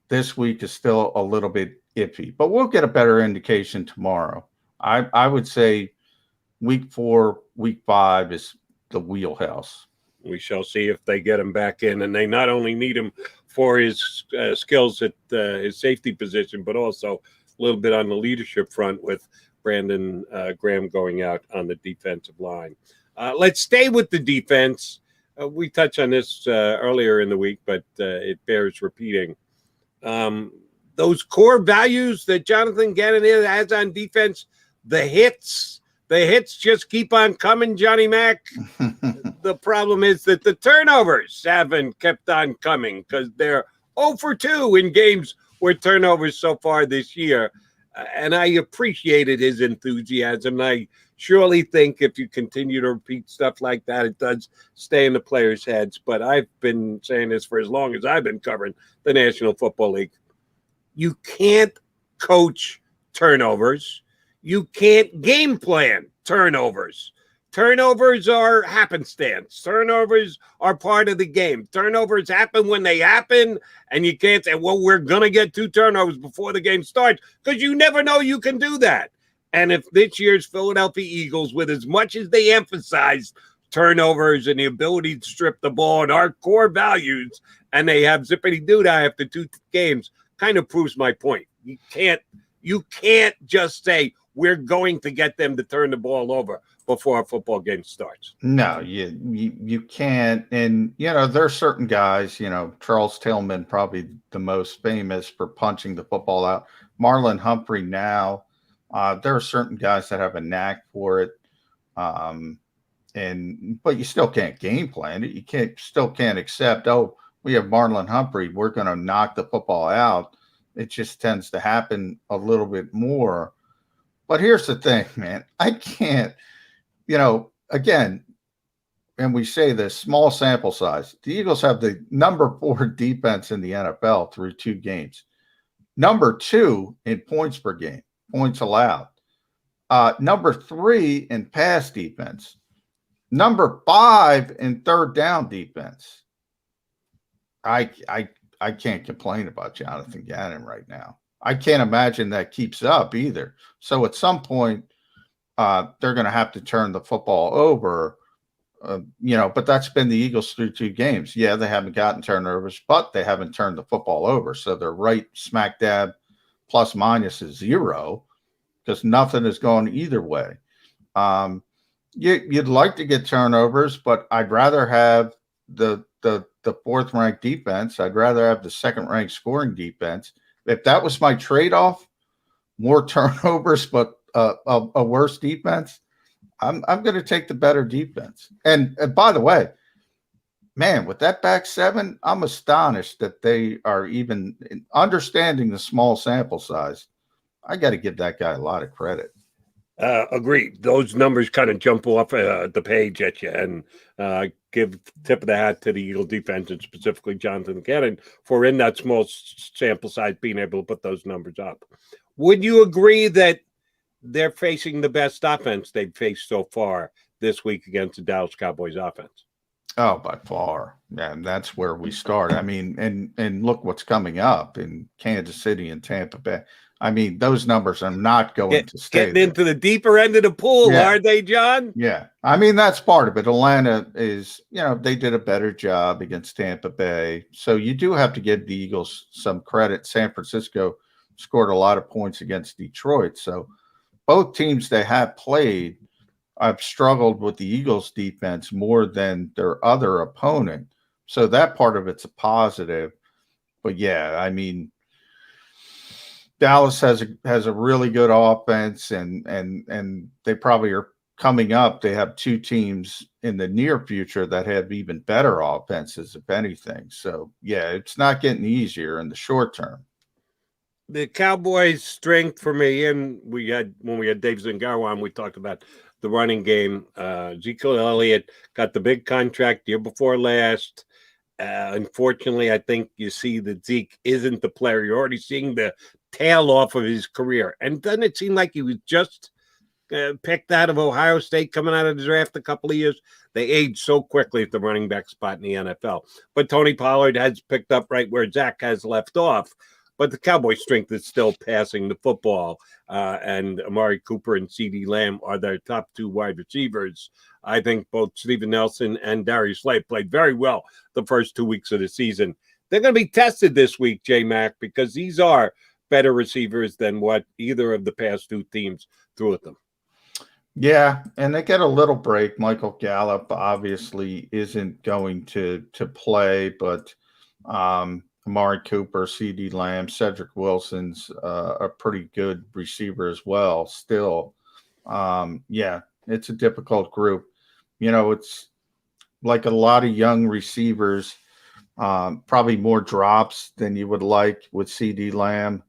this week is still a little bit iffy, but we'll get a better indication tomorrow. I would say week 4, week 5 is the wheelhouse. We shall see if they get him back in, and they not only need him for his skills at his safety position, but also a little bit on the leadership front with Brandon Graham going out on the defensive line. Let's stay with the defense. We touched on this earlier in the week, but it bears repeating. Those core values that Jonathan Gannon has on defense, the hits just keep on coming, Johnny Mac. The problem is that the turnovers haven't kept on coming because they're 0 for 2 in games where turnovers so far this year. And I appreciated his enthusiasm. I surely think if you continue to repeat stuff like that, it does stay in the players' heads. But I've been saying this for as long as I've been covering the National Football League. You can't coach turnovers. You can't game plan turnovers. Turnovers are happenstance. Turnovers are part of the game. Turnovers happen when they happen, and you can't say, well, we're going to get 2 turnovers before the game starts, because you never know you can do that. And if this year's Philadelphia Eagles, with as much as they emphasize turnovers and the ability to strip the ball and our core values, and they have zippity-doo-dah after 2 games, kind of proves my point. You can't just say we're going to get them to turn the ball over before a football game starts. No, you can't. And, there are certain guys, Charles Tillman, probably the most famous for punching the football out. Marlon Humphrey now. There are certain guys that have a knack for it. But you still can't game plan it. You still can't accept, oh, we have Marlon Humphrey, we're going to knock the football out. It just tends to happen a little bit more. But here's the thing, man. I can't, again, and we say this, small sample size. The Eagles have the number 4 defense in the NFL through 2 games. Number 2 in points per game, points allowed. Number 3 in pass defense. Number 5 in third down defense. I can't complain about Jonathan Gannon right now. I can't imagine that keeps up either. So at some point, they're going to have to turn the football over, but that's been the Eagles through 2 games. Yeah, they haven't gotten turnovers, but they haven't turned the football over. So they're right smack dab, plus minus is 0, because nothing is going either way. You'd like to get turnovers, but I'd rather have the 4th ranked defense. I'd rather have the 2nd ranked scoring defense. If that was my trade-off, more turnovers, but a worse defense, I'm going to take the better defense. And by the way, man, with that back 7, I'm astonished that they are even understanding the small sample size. I got to give that guy a lot of credit. Agreed. Those numbers kind of jump off the page at you, and give tip of the hat to the Eagle defense, and specifically Jonathan Gannon, for in that small sample size being able to put those numbers up. Would you agree that they're facing the best offense they've faced so far this week against the Dallas Cowboys offense? Oh, by far. Yeah, and that's where we start. I mean, and look what's coming up in Kansas City and Tampa Bay. I mean, those numbers are not going to stay getting into the deeper end of the pool, yeah. Aren't they, John? Yeah. I mean, that's part of it. Atlanta is, they did a better job against Tampa Bay. So you do have to give the Eagles some credit. San Francisco scored a lot of points against Detroit. So both teams they have played, I've struggled with the Eagles defense more than their other opponent. So that part of it's a positive. But yeah, I mean, Dallas has a really good offense, and they probably are coming up. They have 2 teams in the near future that have even better offenses, if anything. So yeah, it's not getting easier in the short term. The Cowboys' strength for me, and when we had Dave Zangaro on, we talked about the running game. Ezekiel Elliott got the big contract year before last. Unfortunately, I think you see that Zeke isn't the player. You're already seeing the tail off of his career. And doesn't it seem like he was just picked out of Ohio State coming out of the draft a couple of years? They age so quickly at the running back spot in the NFL. But Tony Pollard has picked up right where Zach has left off. But the Cowboys' strength is still passing the football. And Amari Cooper and CeeDee Lamb are their top 2 wide receivers. I think both Steven Nelson and Darius Slay played very well the first 2 weeks of the season. They're going to be tested this week, J-Mac, because these are better receivers than what either of the past 2 teams threw at them. Yeah, and they get a little break. Michael Gallup obviously isn't going to play, but Amari Cooper, CeeDee Lamb, Cedric Wilson's a pretty good receiver as well still. Yeah, it's a difficult group. It's like a lot of young receivers, probably more drops than you would like with CeeDee Lamb.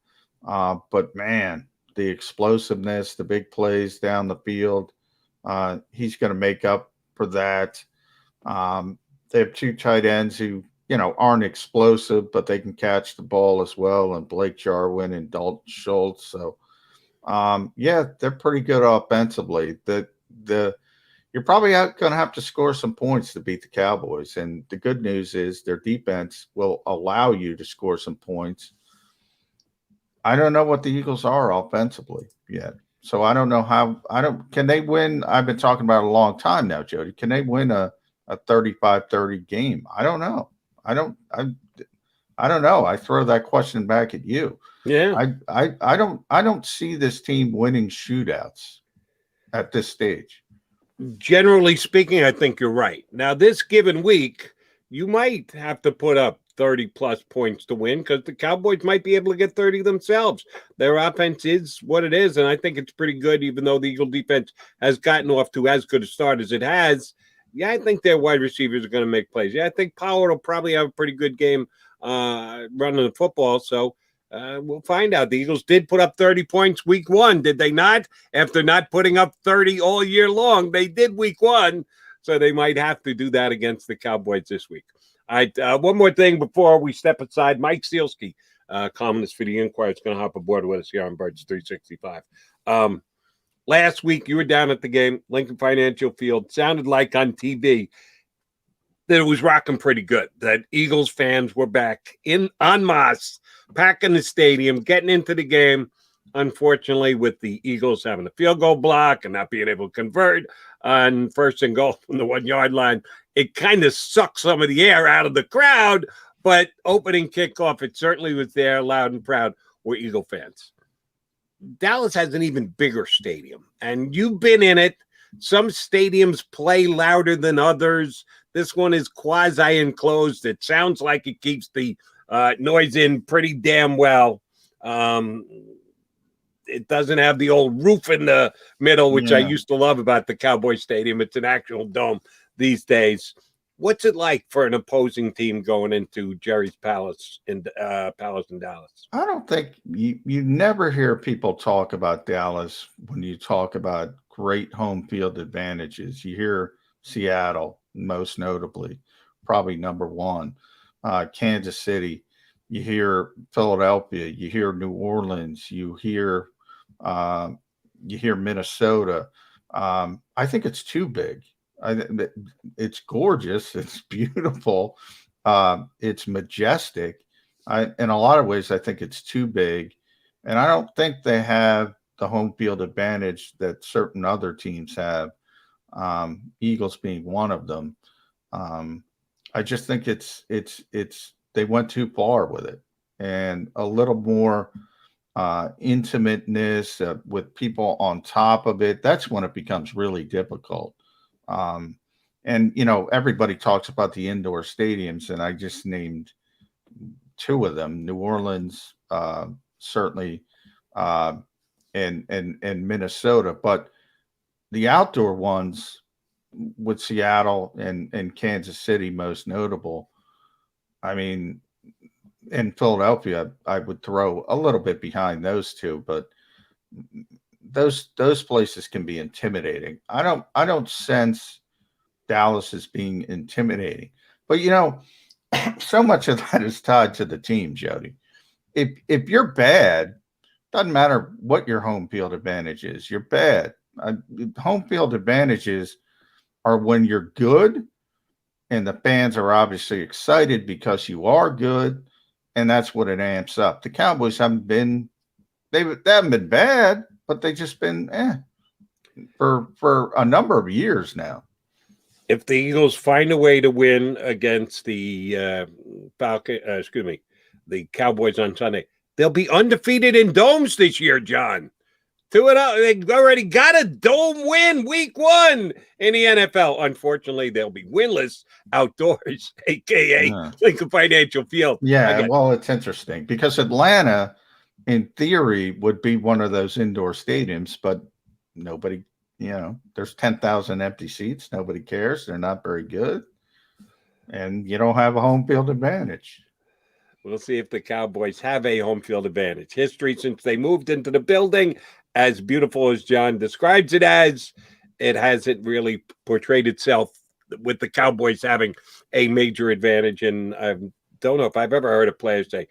But man, the explosiveness, the big plays down the field, he's going to make up for that. They have 2 tight ends who, aren't explosive, but they can catch the ball as well, and Blake Jarwin and Dalton Schultz. So, yeah, they're pretty good offensively. The you're probably going to have to score some points to beat the Cowboys. And the good news is their defense will allow you to score some points. I don't know what the Eagles are offensively yet. So I don't know can they win? I've been talking about it a long time now, Jody. Can they win a 35-30 game? I don't know. I don't know. I throw that question back at you. Yeah. I don't see this team winning shootouts at this stage. Generally speaking, I think you're right. Now, this given week, you might have to put up 30-plus points to win because the Cowboys might be able to get 30 themselves. Their offense is what it is, and I think it's pretty good, even though the Eagle defense has gotten off to as good a start as it has. Yeah, I think their wide receivers are going to make plays. Yeah, I think Pollard will probably have a pretty good game running the football, so we'll find out. The Eagles did put up 30 points week 1, did they not? After not putting up 30 all year long, they did week 1, so they might have to do that against the Cowboys this week. All right, one more thing before we step aside. Mike Sielski, columnist for the Inquirer, is going to hop aboard with us here on Birds 365. Last week, you were down at the game, Lincoln Financial Field. Sounded like on TV that it was rocking pretty good, that Eagles fans were back en masse, packing the stadium, getting into the game. Unfortunately, with the Eagles having a field goal block and not being able to convert on 1st and goal from the 1-yard line, it kind of sucked some of the air out of the crowd. But opening kickoff, it certainly was there, loud and proud, were Eagle fans. Dallas has an even bigger stadium, and you've been in it. Some stadiums play louder than others. This one is quasi-enclosed. It sounds like it keeps the noise in pretty damn well. It doesn't have the old roof in the middle, which I used to love about the Cowboy Stadium. It's an actual dome these days. What's it like for an opposing team going into Jerry's Palace in Dallas? I don't think you never hear people talk about Dallas when you talk about great home field advantages. You hear Seattle, most notably, probably number one. Kansas City, you hear Philadelphia, you hear New Orleans, you hear Minnesota. I think it's too big. It's gorgeous. It's beautiful. It's majestic. In a lot of ways, I think it's too big. And I don't think they have the home field advantage that certain other teams have, Eagles being one of them. I just think they went too far with it, and a little more intimateness with people on top of it. That's when it becomes really difficult. And, everybody talks about the indoor stadiums, and I just named two of them, New Orleans, certainly, and Minnesota. But the outdoor ones with Seattle and Kansas City, most notable, I mean, in Philadelphia, I would throw a little bit behind those two, but those places can be intimidating. I don't sense Dallas as being intimidating, but so much of that is tied to the team, Jody. If you're bad, doesn't matter what your home field advantage is, you're bad. Home field advantages are when you're good, and the fans are obviously excited because you are good, and that's what it amps up. The Cowboys haven't been bad, but they just been for a number of years now. If the Eagles find a way to win against the the Cowboys on Sunday, they'll be undefeated in domes this year, John. 2-0. They already got a dome win week 1 in the NFL. Unfortunately, they'll be winless outdoors, a.k.a. Lincoln Financial Field. Yeah, well, it's interesting because Atlanta, in theory, would be one of those indoor stadiums, but nobody, there's 10,000 empty seats. Nobody cares. They're not very good. And you don't have a home field advantage. We'll see if the Cowboys have a home field advantage. History since they moved into the building, as beautiful as John describes it as, it hasn't really portrayed itself with the Cowboys having a major advantage. And I don't know if I've ever heard a player say,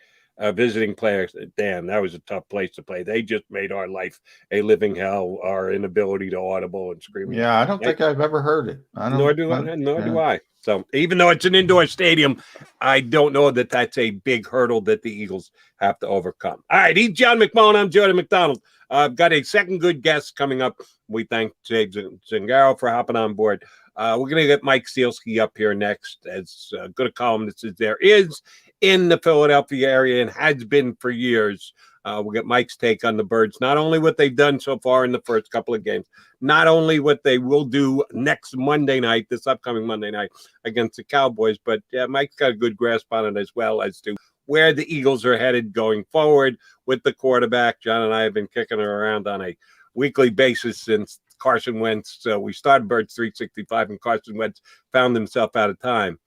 visiting players. Damn, that was a tough place to play. They just made our life a living hell. Our inability to audible and scream. Yeah, I don't think I've ever heard it. Nor do I. So even though it's an indoor stadium, I don't know that that's a big hurdle that the Eagles have to overcome. All right, he's John McMullen. I'm Jordan McDonald. I've got a second good guest coming up. We thank Zangaro for hopping on board. We're going to get Mike Sielski up here next, as good a columnist as there is in the Philadelphia area and has been for years. We'll get Mike's take on the Birds, not only what they've done so far in the first couple of games, not only what they will do next Monday night, this upcoming Monday night against the Cowboys, but Mike's got a good grasp on it as well as to where the Eagles are headed going forward with the quarterback. John and I have been kicking her around on a weekly basis since Carson Wentz. So we started Birds 365 and Carson Wentz found himself out of time.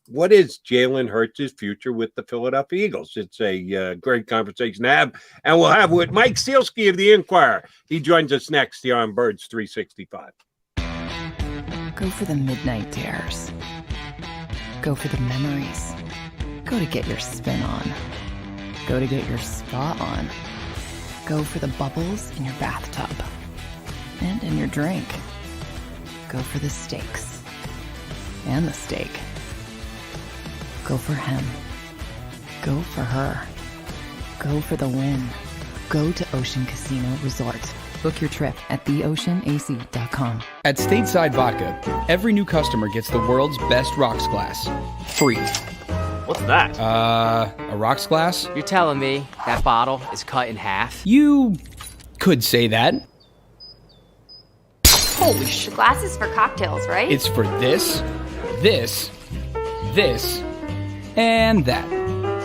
What is Jalen Hurts' future with the Philadelphia Eagles? It's a great conversation to have, and we'll have with Mike Sielski of the Inquirer. He joins us next here on Birds 365. Go for the midnight dares. Go for the memories. Go to get your spin on. Go to get your spa on. Go for the bubbles in your bathtub and in your drink. Go for the steaks and the steak. Go for him. Go for her. Go for the win. Go to Ocean Casino Resort. Book your trip at theoceanac.com. At Stateside Vodka, every new customer gets the world's best rocks glass. Free. What's that? A rocks glass? You're telling me that bottle is cut in half? You could say that. Holy shit. The glass is for cocktails, right? It's for this, this, and that.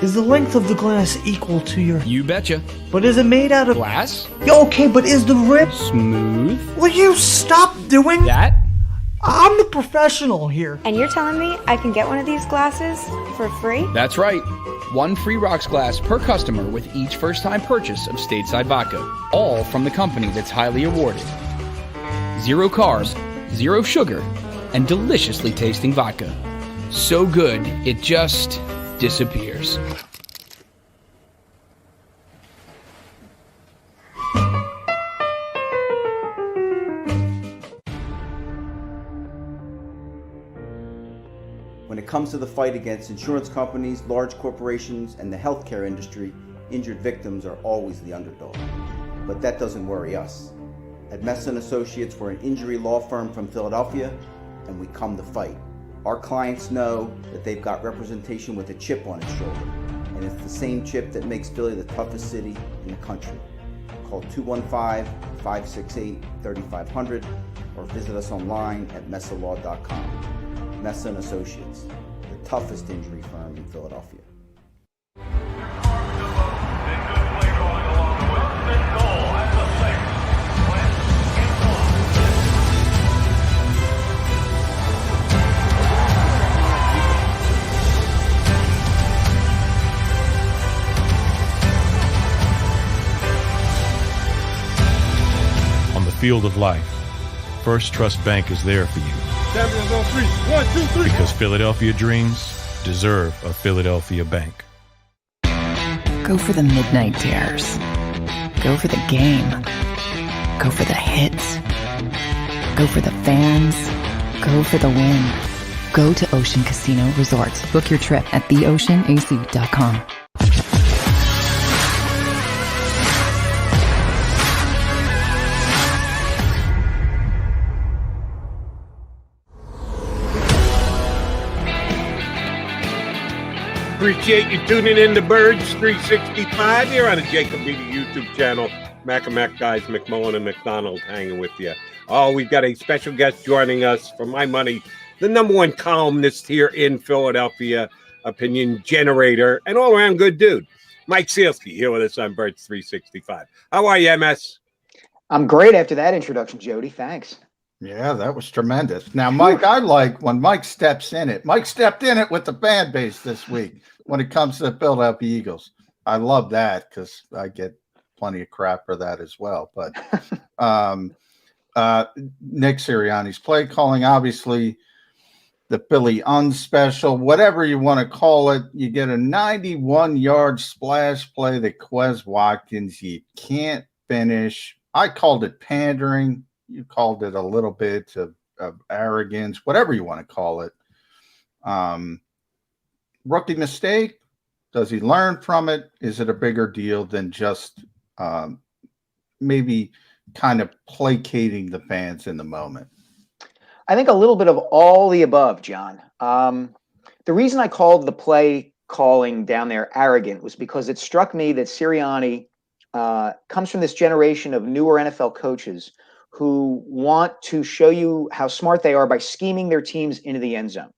Is the length of the glass equal to your... You betcha. But is it made out of... Glass? Yeah, okay, but is the rip... Smooth? Will you stop doing... That? I'm the professional here. And you're telling me I can get one of these glasses for free? That's right. One free rocks glass per customer with each first-time purchase of Stateside Vodka. All from the company that's highly awarded. 0 carbs, 0 sugar, and deliciously tasting vodka. So good, it just disappears. When it comes to the fight against insurance companies, large corporations, and the healthcare industry, injured victims are always the underdog. But that doesn't worry us. At Messon Associates, we're an injury law firm from Philadelphia, and we come to fight. Our clients know that they've got representation with a chip on its shoulder, and it's the same chip that makes Philly the toughest city in the country. Call 215-568-3500 or visit us online at messalaw.com. Messon Associates, the toughest injury firm in Philadelphia. Field of life, First Trust Bank is there for you. Champions on 3. 1, 2, 3. Because Philadelphia dreams deserve a Philadelphia bank. Go for the midnight dares. Go for the game. Go for the hits. Go for the fans. Go for the win. Go to Ocean Casino Resort. Book your trip at theoceanac.com. Appreciate you tuning in to Birds 365 here on the JAKIB YouTube channel. Mac and Mac guys, McMullen and McDonald hanging with you. Oh, we've got a special guest joining us. For my money, the #1 columnist here in Philadelphia, opinion generator, and all-around good dude. Mike Sielski here with us on Birds 365. How are you, MS? I'm great after that introduction, Jody. Thanks. Yeah, that was tremendous. Now, Mike, I like when Mike steps in it. Mike stepped in it with the fan base this week when it comes to the Philadelphia Eagles. I love that because I get plenty of crap for that as well. But Nick Ciriani's play calling, obviously, the Philly unspecial, whatever you want to call it. You get a 91-yard splash play that Quez Watkins, you can't finish. I called it pandering. You called it a little bit of arrogance, whatever you want to call it. Rookie mistake. Does he learn from it? Is it a bigger deal than just maybe kind of placating the fans in the moment? I think a little bit of all the above, John. The reason I called the play calling down there arrogant was because it struck me that Sirianni comes from this generation of newer NFL coaches who want to show you how smart they are by scheming their teams into the end zone.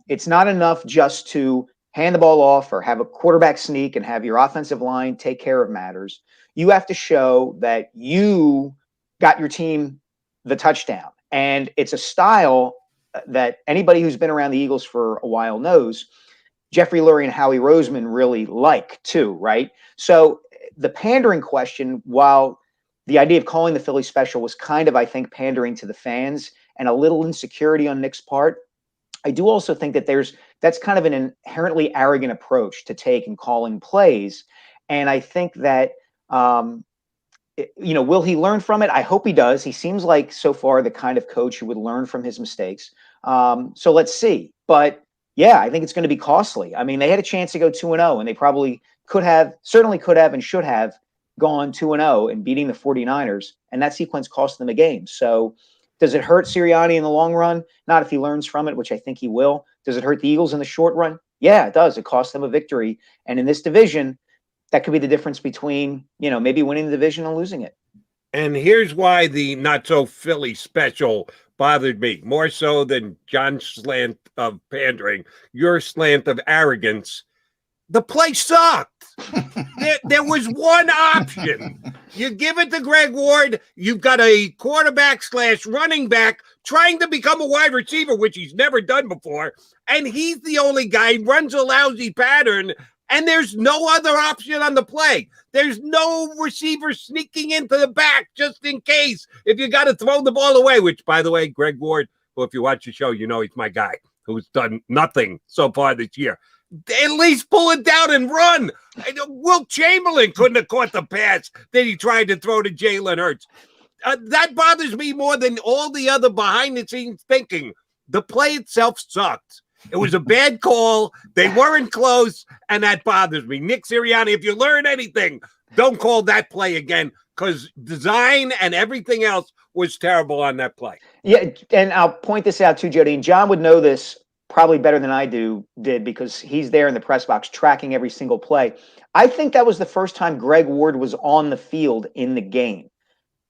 It's not enough just to hand the ball off or have a quarterback sneak and have your offensive line take care of matters. You have to show that you got your team the touchdown. And it's a style that anybody who's been around the Eagles for a while knows Jeffrey Lurie and Howie Roseman really like too, right? So the pandering question, while the idea of calling the Philly special was kind of, I think, pandering to the fans and a little insecurity on Nick's part, I do also think that that's kind of an inherently arrogant approach to take in calling plays. And I think that, will he learn from it? I hope he does. He seems like so far the kind of coach who would learn from his mistakes. So let's see. But yeah, I think it's going to be costly. I mean, they had a chance to go 2-0, and they probably certainly could have and should have gone 2-0 and beating the 49ers. And that sequence cost them a game. So does it hurt Sirianni in the long run? Not if he learns from it, which I think he will. Does it hurt the Eagles in the short run? Yeah, it does. It cost them a victory. And in this division, that could be the difference between, maybe winning the division and losing it. And here's why the not so Philly special bothered me more so than John's slant of pandering, your slant of arrogance. The play sucked. There was one option. You give it to Greg Ward. You've got a quarterback / running back trying to become a wide receiver, which he's never done before. And he's the only guy who runs a lousy pattern. And there's no other option on the play. There's no receiver sneaking into the back just in case if you got to throw the ball away, which, by the way, Greg Ward, well, if you watch the show, he's my guy who's done nothing so far this year. At least pull it down and run. Wilt Chamberlain couldn't have caught the pass that he tried to throw to Jalen Hurts. That bothers me more than all the other behind-the-scenes thinking. The play itself sucked. It was a bad call. They weren't close, and that bothers me. Nick Sirianni, if you learn anything, don't call that play again because design and everything else was terrible on that play. Yeah, and I'll point this out too, Jody. And John would know this probably better than I did because he's there in the press box tracking every single play. I think that was the first time Greg Ward was on the field in the game.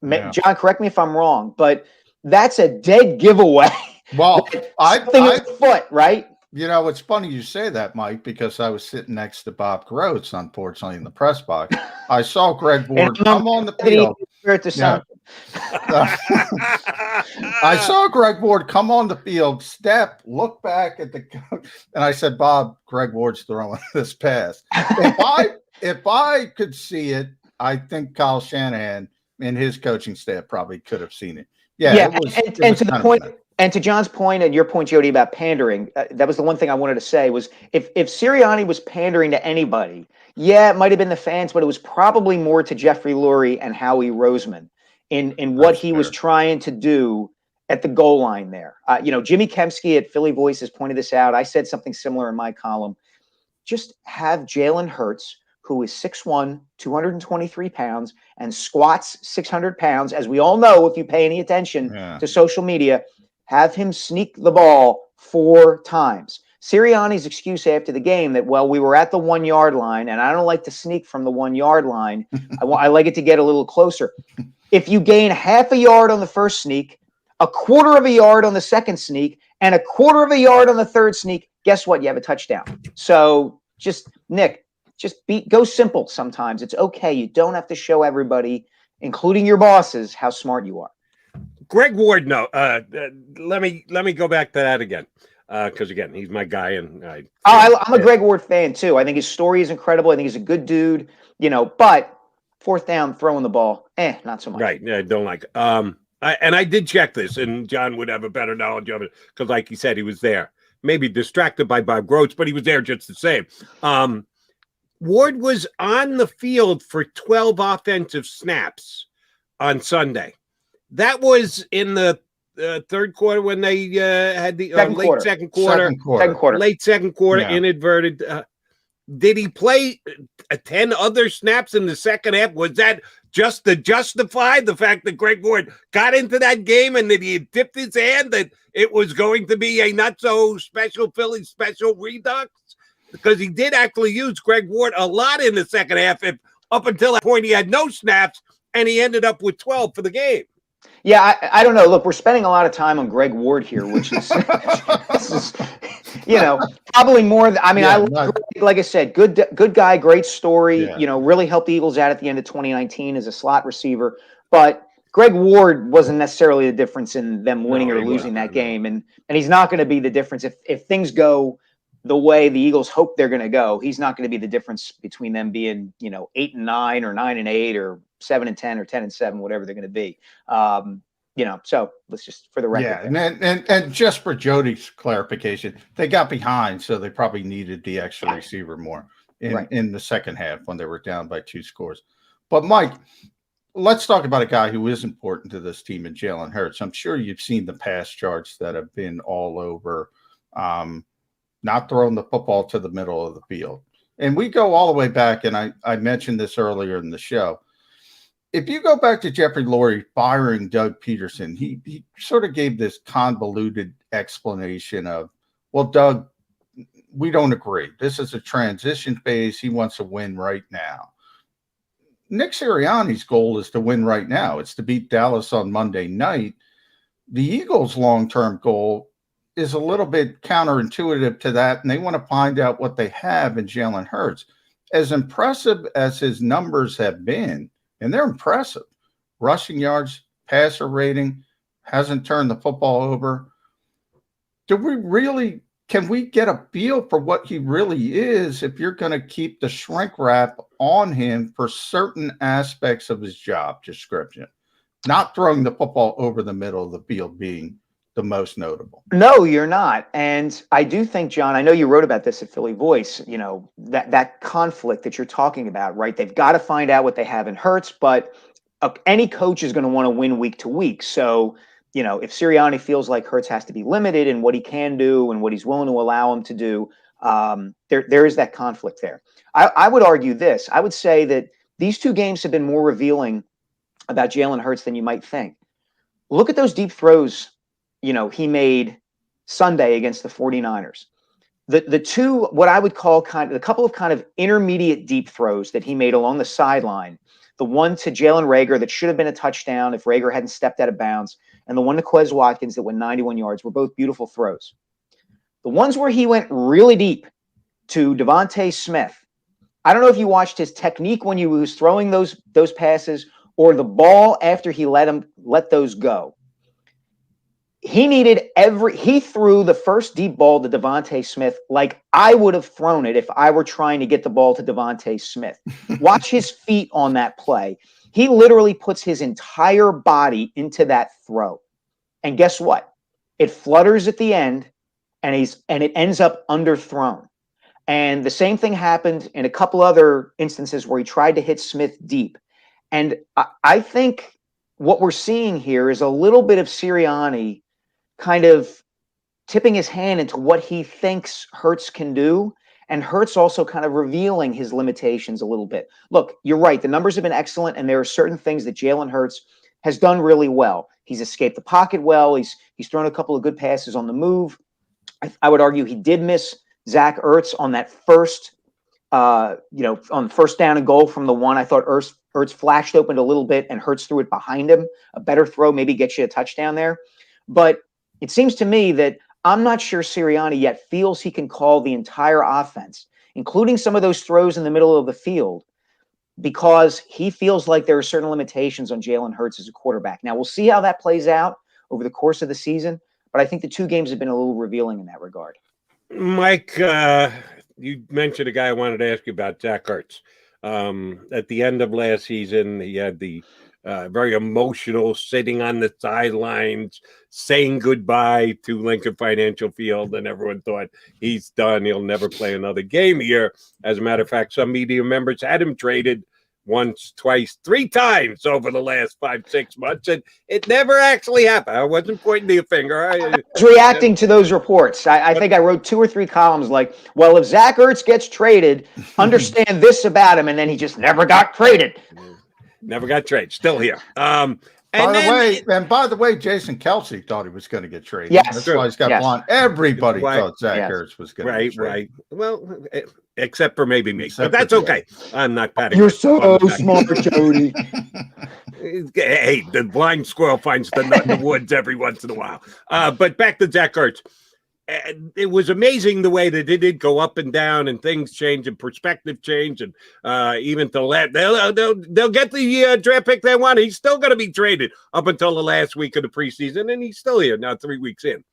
Yeah. John, correct me if I'm wrong, but that's a dead giveaway. Well, I foot, right? It's funny you say that, Mike, because I was sitting next to Bob Groats, unfortunately, in the press box. I saw Greg Ward come on the field. I saw Greg Ward come on the field, look back at the coach, and I said, Bob, Greg Ward's throwing this pass. If I could see it, I think Kyle Shanahan and his coaching staff probably could have seen it. Yeah, and to the point. And to John's point and your point, Jody, about pandering, that was the one thing I wanted to say was if Sirianni was pandering to anybody, yeah, it might have been the fans, but it was probably more to Jeffrey Lurie and Howie Roseman in what he was trying to do at the goal line there. Jimmy Kempski at Philly Voices pointed this out. I said something similar in my column. Just have Jalen Hurts, who is 6'1", 223 pounds, and squats 600 pounds, as we all know if you pay any attention to social media, have him sneak the ball 4 times. Sirianni's excuse after the game that, we were at the 1 yard line and I don't like to sneak from the 1 yard line. I like it to get a little closer. If you gain half a yard on the first sneak, a quarter of a yard on the second sneak, and a quarter of a yard on the third sneak, guess what? You have a touchdown. So Nick, go simple sometimes. It's okay. You don't have to show everybody, including your bosses, how smart you are. Greg Ward, no. Let me go back to that again, because again, he's my guy, and I'm a Greg Ward fan too. I think his story is incredible. I think he's a good dude, but 4th down, throwing the ball, not so much. Right? Yeah, I don't like it. And I did check this, and John would have a better knowledge of it because, like he said, he was there. Maybe distracted by Bob Groats, but he was there just the same. Ward was on the field for 12 offensive snaps on Sunday. That was in the third quarter when they had the late second quarter, late second quarter, Yeah. inadverted. Did he play 10 other snaps in the second half? Was that just to justify the fact that Greg Ward got into that game and that he had tipped his hand that it was going to be a not so special Philly special redux? Because he did actually use Greg Ward a lot in the second half. If up until that point he had no snaps, and he ended up with 12 for the game. Yeah, I don't know. Look, we're spending a lot of time on Greg Ward here, which is, probably more. Like I said, good guy, great story. Yeah. Really helped the Eagles out at the end of 2019 as a slot receiver. But Greg Ward wasn't necessarily the difference in them winning or losing that game, and he's not going to be the difference if things go the way the Eagles hope they're going to go. He's not going to be the difference between them being 8-9 or 9-8 or 7-10 or 10-7, whatever they're going to be. So let's just for the record. Yeah, and just for Jody's clarification, they got behind, so they probably needed the extra receiver more in the second half when they were down by 2 scores. But Mike, let's talk about a guy who is important to this team in Jalen Hurts. I'm sure you've seen the pass charts that have been all over, not throwing the football to the middle of the field. And we go all the way back, and I mentioned this earlier in the show. If you go back to Jeffrey Lurie firing Doug Peterson, he sort of gave this convoluted explanation of, well, Doug, we don't agree. This is a transition phase. He wants to win right now. Nick Sirianni's goal is to win right now. It's to beat Dallas on Monday night. The Eagles' long-term goal is a little bit counterintuitive to that, and they want to find out what they have in Jalen Hurts. As impressive as his numbers have been, and they're impressive, rushing yards, passer rating, hasn't turned the football over. Can we get a feel for what he really is if you're going to keep the shrink wrap on him for certain aspects of his job description? Not throwing the football over the middle of the field being the most notable. No, you're not. And I do think, John, I know you wrote about this at Philly Voice, that conflict that you're talking about, right? They've got to find out what they have in Hurts, but any coach is going to want to win week to week. So, if Sirianni feels like Hurts has to be limited in what he can do and what he's willing to allow him to do, there is that conflict there. I would argue this. I would say that these 2 games have been more revealing about Jalen Hurts than you might think. Look at those deep throws he made Sunday against the 49ers. The 2, what I would call a couple of kind of intermediate deep throws that he made along the sideline, the one to Jalen Reagor that should have been a touchdown if Reagor hadn't stepped out of bounds, and the one to Quez Watkins that went 91 yards were both beautiful throws. The ones where he went really deep to Devontae Smith, I don't know if you watched his technique when he was throwing those passes or the ball after he let those go. He threw the first deep ball to Devontae Smith like I would have thrown it if I were trying to get the ball to Devontae Smith. Watch his feet on that play. He literally puts his entire body into that throw. And guess what? It flutters at the end and it ends up underthrown. And the same thing happened in a couple other instances where he tried to hit Smith deep. And I think what we're seeing here is a little bit of Sirianni kind of tipping his hand into what he thinks Hurts can do, and Hurts also kind of revealing his limitations a little bit. Look, you're right. The numbers have been excellent, and there are certain things that Jalen Hurts has done really well. He's escaped the pocket well. He's thrown a couple of good passes on the move. I would argue he did miss Zach Ertz on that first, on first down and goal from the one. I thought Ertz flashed open a little bit, and Hurts threw it behind him. A better throw maybe gets you a touchdown there. But it seems to me that I'm not sure Sirianni yet feels he can call the entire offense, including some of those throws in the middle of the field, because he feels like there are certain limitations on Jalen Hurts as a quarterback. Now, we'll see how that plays out over the course of the season, but I think the 2 games have been a little revealing in that regard. Mike, you mentioned a guy I wanted to ask you about, Zach Ertz. At the end of last season, he had the very emotional, sitting on the sidelines, saying goodbye to Lincoln Financial Field, and everyone thought he's done. He'll never play another game here. As a matter of fact, some media members had him traded once, twice, 3 times over the last 5-6 months, and it never actually happened. I wasn't pointing the finger. I was reacting to those reports. I think I wrote 2 or 3 columns like, well, if Zach Ertz gets traded, understand this about him, and then he just never got traded. Never got traded. Still here. By the way, Jason Kelsey thought he was going to get traded. Yes, that's why he's got blonde. Everybody thought Zach Ertz was going to get traded. Right. Well, except for maybe me, but that's okay. I'm not patting. You're so smart, Jody. Hey, the blind squirrel finds the nut in the woods every once in a while. But back to Zach Ertz. It was amazing the way that it did go up and down, and things change and perspective change, and even to they'll get the draft pick they want. He's still going to be traded up until the last week of the preseason, and he's still here now, 3 weeks in.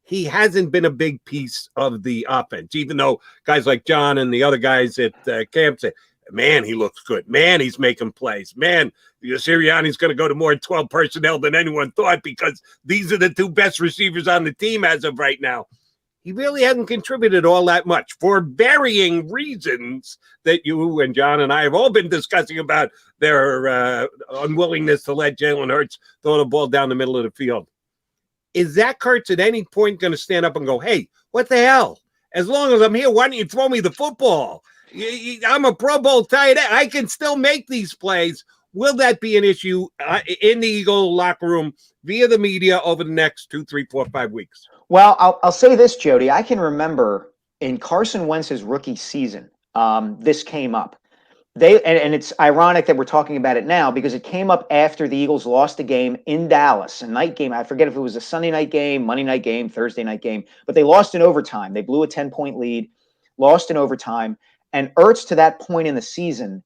He hasn't been a big piece of the offense, even though guys like John and the other guys at camp say, man, he looks good. Man, he's making plays. Man, Ciriani's going to go to more than 12 personnel than anyone thought because these are the 2 best receivers on the team as of right now. He really hasn't contributed all that much for varying reasons that you and John and I have all been discussing about their unwillingness to let Jalen Hurts throw the ball down the middle of the field. Is Zach Ertz at any point going to stand up and go, hey, what the hell? As long as I'm here, why don't you throw me the football? I'm a Pro Bowl tight end. I can still make these plays. Will that be an issue in the Eagle locker room via the media over the next 2, 3, 4, 5 weeks? Well, I'll say this, Jody. I can remember in Carson Wentz's rookie season, this came up. And it's ironic that we're talking about it now because it came up after the Eagles lost a game in Dallas, a night game. I forget if it was a Sunday night game, Monday night game, Thursday night game, but they lost in overtime. They blew a 10-point lead, lost in overtime. And Ertz, to that point in the season,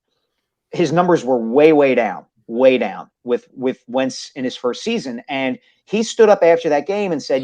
his numbers were way down with Wentz in his first season. And he stood up after that game and said,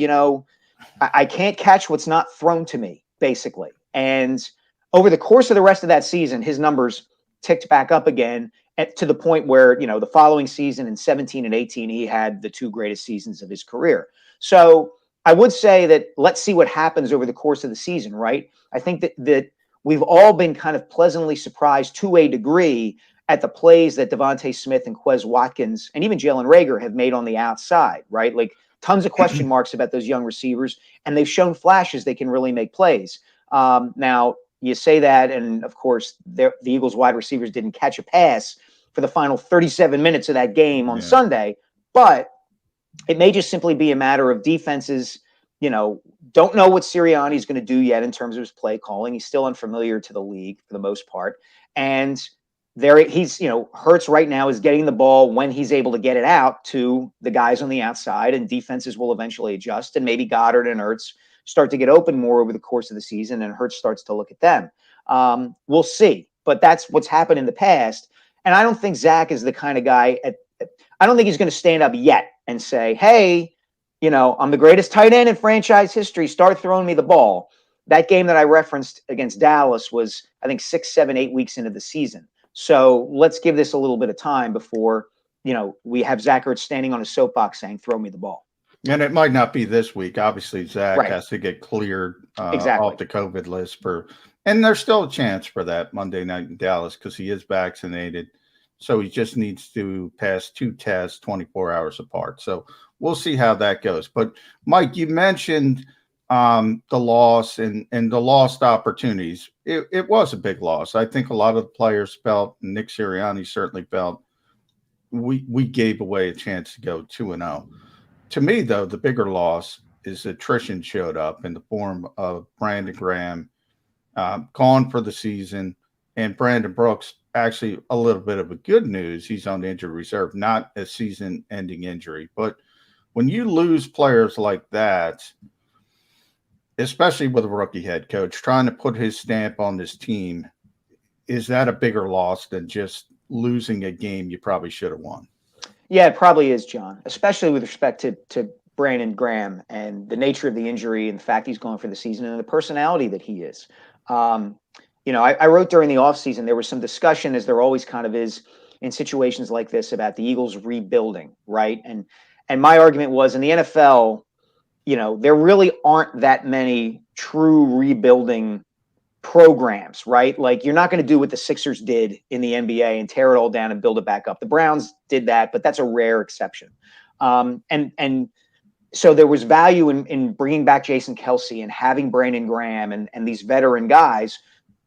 I can't catch what's not thrown to me, basically. And over the course of the rest of that season, his numbers ticked back up again to the point where, the following season in 17 and 18, he had the 2 greatest seasons of his career. So I would say that let's see what happens over the course of the season, right? I think that we've all been kind of pleasantly surprised to a degree at the plays that Devontae Smith and Quez Watkins and even Jalen Reagor have made on the outside, right? Like tons of question marks about those young receivers, and they've shown flashes they can really make plays. Now, you say that, and of course, the Eagles wide receivers didn't catch a pass for the final 37 minutes of that game on Sunday, but it may just simply be a matter of defenses, don't know what Sirianni is going to do yet in terms of his play calling. He's still unfamiliar to the league for the most part. And Hurts right now is getting the ball when he's able to get it out to the guys on the outside, and defenses will eventually adjust, and maybe Goddard and Ertz start to get open more over the course of the season, and Hurts starts to look at them. We'll see, but that's what's happened in the past. And I don't think Zach is the kind of guy I don't think he's going to stand up yet and say, hey, I'm the greatest tight end in franchise history. Start throwing me the ball. That game that I referenced against Dallas was, I think, 6, 7, 8 weeks into the season. So let's give this a little bit of time before, we have Zach Ertz standing on a soapbox saying, throw me the ball. And it might not be this week. Obviously, Zach has to get cleared off the COVID list and there's still a chance for that Monday night in Dallas because he is vaccinated. So he just needs to pass 2 tests 24 hours apart. So we'll see how that goes. But Mike, you mentioned the loss and the lost opportunities. It was a big loss. I think a lot of the players felt, Nick Sirianni certainly felt, we gave away a chance to go 2-0. To me, though, the bigger loss is attrition showed up in the form of Brandon Graham gone for the season, and Brandon Brooks, actually a little bit of a good news. He's on the injury reserve, not a season-ending injury. But when you lose players like that, especially with a rookie head coach trying to put his stamp on this team, is that a bigger loss than just losing a game you probably should have won? Yeah, it probably is, John, especially with respect to Brandon Graham and the nature of the injury and the fact he's going for the season and the personality that he is. I wrote during the offseason, there was some discussion, as there always kind of is, in situations like this about the Eagles rebuilding, right? And my argument was, in the NFL, there really aren't that many true rebuilding programs, right? Like, you're not going to do what the Sixers did in the NBA and tear it all down and build it back up. The Browns did that, but that's a rare exception. And so there was value in bringing back Jason Kelce and having Brandon Graham and these veteran guys,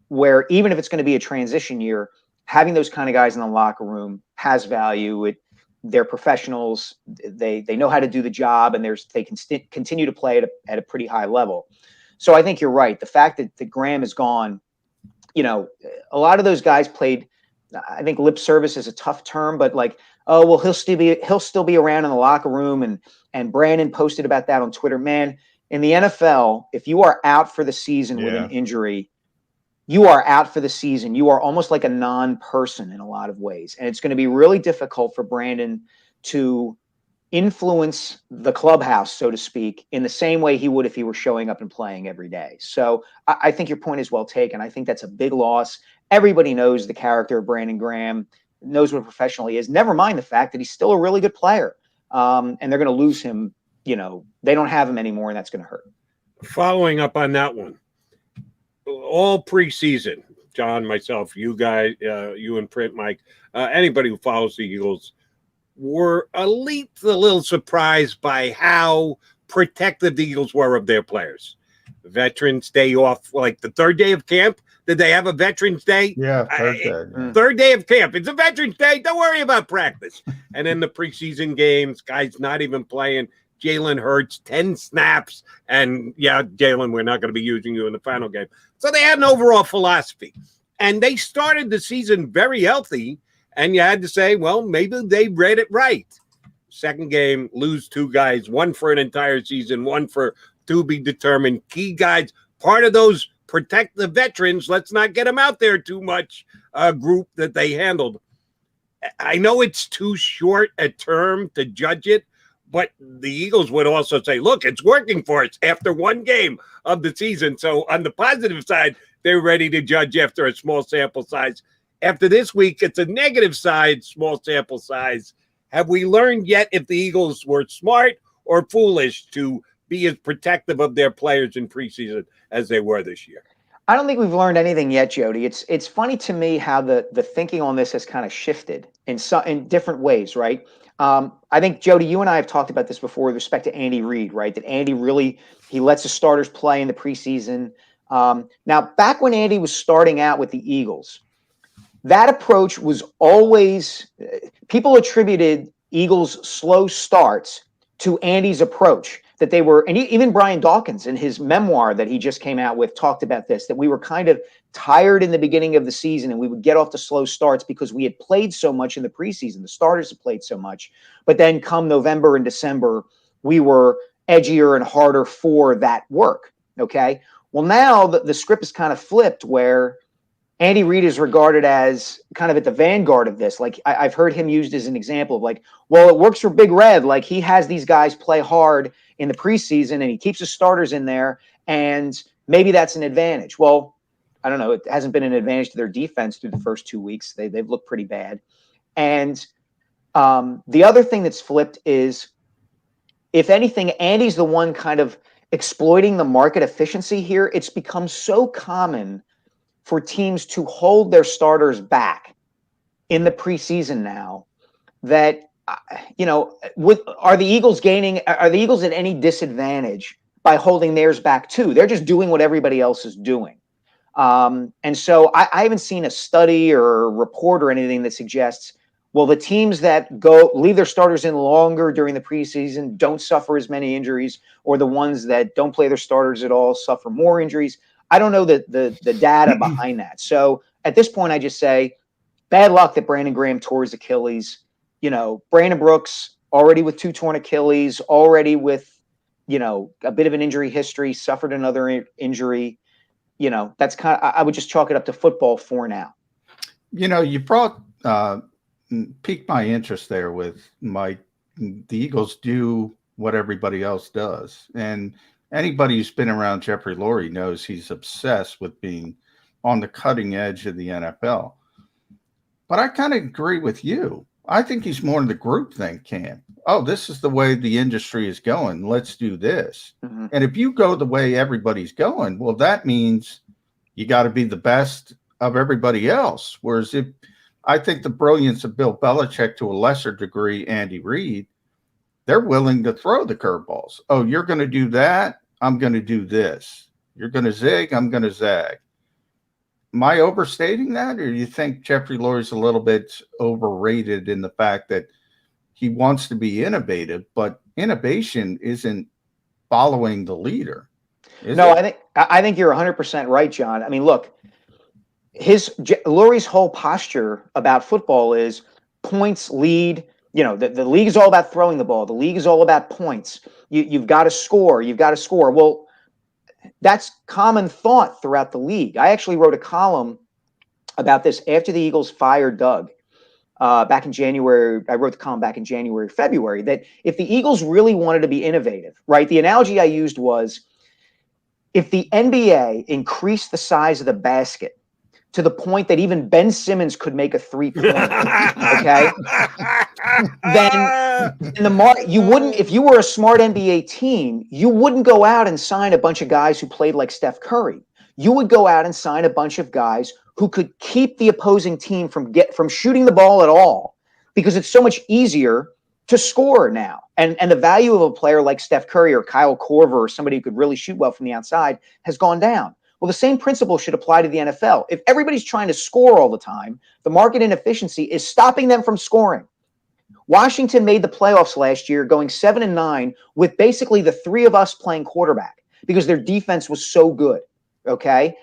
where even if it's going to be a transition year, having those kind of guys in the locker room has value. They're professionals. They know how to do the job, and they can continue to play at a pretty high level. So I think you're right. The fact that Graham is gone, a lot of those guys played. I think lip service is a tough term, but like, oh well, he'll still be around in the locker room, and Brandon posted about that on Twitter. Man, in the NFL, if you are out for the season with an injury, you are out for the season. You are almost like a non-person in a lot of ways, and it's going to be really difficult for Brandon to influence the clubhouse, so to speak, in the same way he would if he were showing up and playing every day. So I think your point is well taken. I think that's a big loss. Everybody knows the character of Brandon Graham, knows what a professional he is. Never mind the fact that he's still a really good player. And they're going to lose him. They don't have him anymore, and that's going to hurt. Following up on that one, all preseason, John, myself, you guys, you and Print, Mike, anybody who follows the Eagles, were a little surprised by how protective the Eagles were of their players. Veterans Day off, like the third day of camp. Did they have a Veterans Day? Yeah, third day. Third day of camp. It's a Veterans Day. Don't worry about practice. And in the preseason games, guys not even playing. Jalen Hurts, 10 snaps. And yeah, Jalen, we're not going to be using you in the final game. So they had an overall philosophy. And they started the season very healthy. And you had to say, well, maybe they read it right. Second game, lose two guys, one for an entire season, one for to be determined. Key guys, part of those protect the veterans, let's not get them out there too much, group that they handled. I know it's too short a term to judge it, but the Eagles would also say, look, it's working for us after one game of the season. So on the positive side, they're ready to judge after a small sample size. After this week, it's a negative side, small sample size. Have we learned yet if the Eagles were smart or foolish to be as protective of their players in preseason as they were this year? I don't think we've learned anything yet, Jody. It's funny to me how the thinking on this has kind of shifted in different ways, right? I think, Jody, you and I have talked about this before with respect to Andy Reid, right? That Andy really, he lets the starters play in the preseason. Now, back when Andy was starting out with the Eagles, that approach was always, people attributed Eagles' slow starts to Andy's approach, that they were, and even Brian Dawkins in his memoir that he just came out with talked about this, that we were kind of tired in the beginning of the season and we would get off to slow starts because we had played so much in the preseason. The starters had played so much, but then come November and December, we were edgier and harder for that work. Okay. Well, now the script is kind of flipped where Andy Reid is regarded as kind of at the vanguard of this. Like I've heard him used as an example of like, well, it works for Big Red. Like he has these guys play hard in the preseason and he keeps the starters in there and maybe that's an advantage. Well, I don't know. It hasn't been an advantage to their defense through the first 2 weeks. They've looked pretty bad. And the other thing that's flipped is, if anything, Andy's the one kind of exploiting the market efficiency here. It's become so common for teams to hold their starters back in the preseason now that, are the Eagles at any disadvantage by holding theirs back too? They're just doing what everybody else is doing. And so I haven't seen a study or a report or anything that suggests, well, the teams that leave their starters in longer during the preseason don't suffer as many injuries, or the ones that don't play their starters at all suffer more injuries. I don't know the data behind that. So at this point, I just say bad luck that Brandon Graham tore his Achilles. Brandon Brooks already with 2 torn Achilles, already with, a bit of an injury history, suffered another injury. That's kind of, I would just chalk it up to football for now. You brought, piqued my interest there with Mike. The Eagles do what everybody else does. And anybody who's been around Jeffrey Lurie knows he's obsessed with being on the cutting edge of the NFL. But I kind of agree with you. I think he's more in the groupthink camp. Oh, this is the way the industry is going. Let's do this. Mm-hmm. And if you go the way everybody's going, well, that means you got to be the best of everybody else. Whereas I think the brilliance of Bill Belichick, to a lesser degree, Andy Reid, they're willing to throw the curveballs. Oh, you're going to do that. I'm going to do this. You're going to zig. I'm going to zag. Am I overstating that, or do you think Jeffrey Lurie's a little bit overrated in the fact that he wants to be innovative, but innovation isn't following the leader? No, I think you're 100% right, John. I mean, look, Lurie's whole posture about football is points, lead. You know, the league is all about throwing the ball. The league is all about points. You've got to score. You've got to score. Well, that's common thought throughout the league. I actually wrote a column about this after the Eagles fired Doug back in January. I wrote the column back in January, February, that if the Eagles really wanted to be innovative, right? The analogy I used was if the NBA increased the size of the basket to the point that even Ben Simmons could make a three-pointer, okay? Then you wouldn't, if you were a smart NBA team, you wouldn't go out and sign a bunch of guys who played like Steph Curry. You would go out and sign a bunch of guys who could keep the opposing team from shooting the ball at all, because it's so much easier to score now. And the value of a player like Steph Curry or Kyle Korver or somebody who could really shoot well from the outside has gone down. Well, the same principle should apply to the NFL. If everybody's trying to score all the time, the market inefficiency is stopping them from scoring. Washington made the playoffs last year going 7-9 with basically the three of us playing quarterback because their defense was so good. Okay.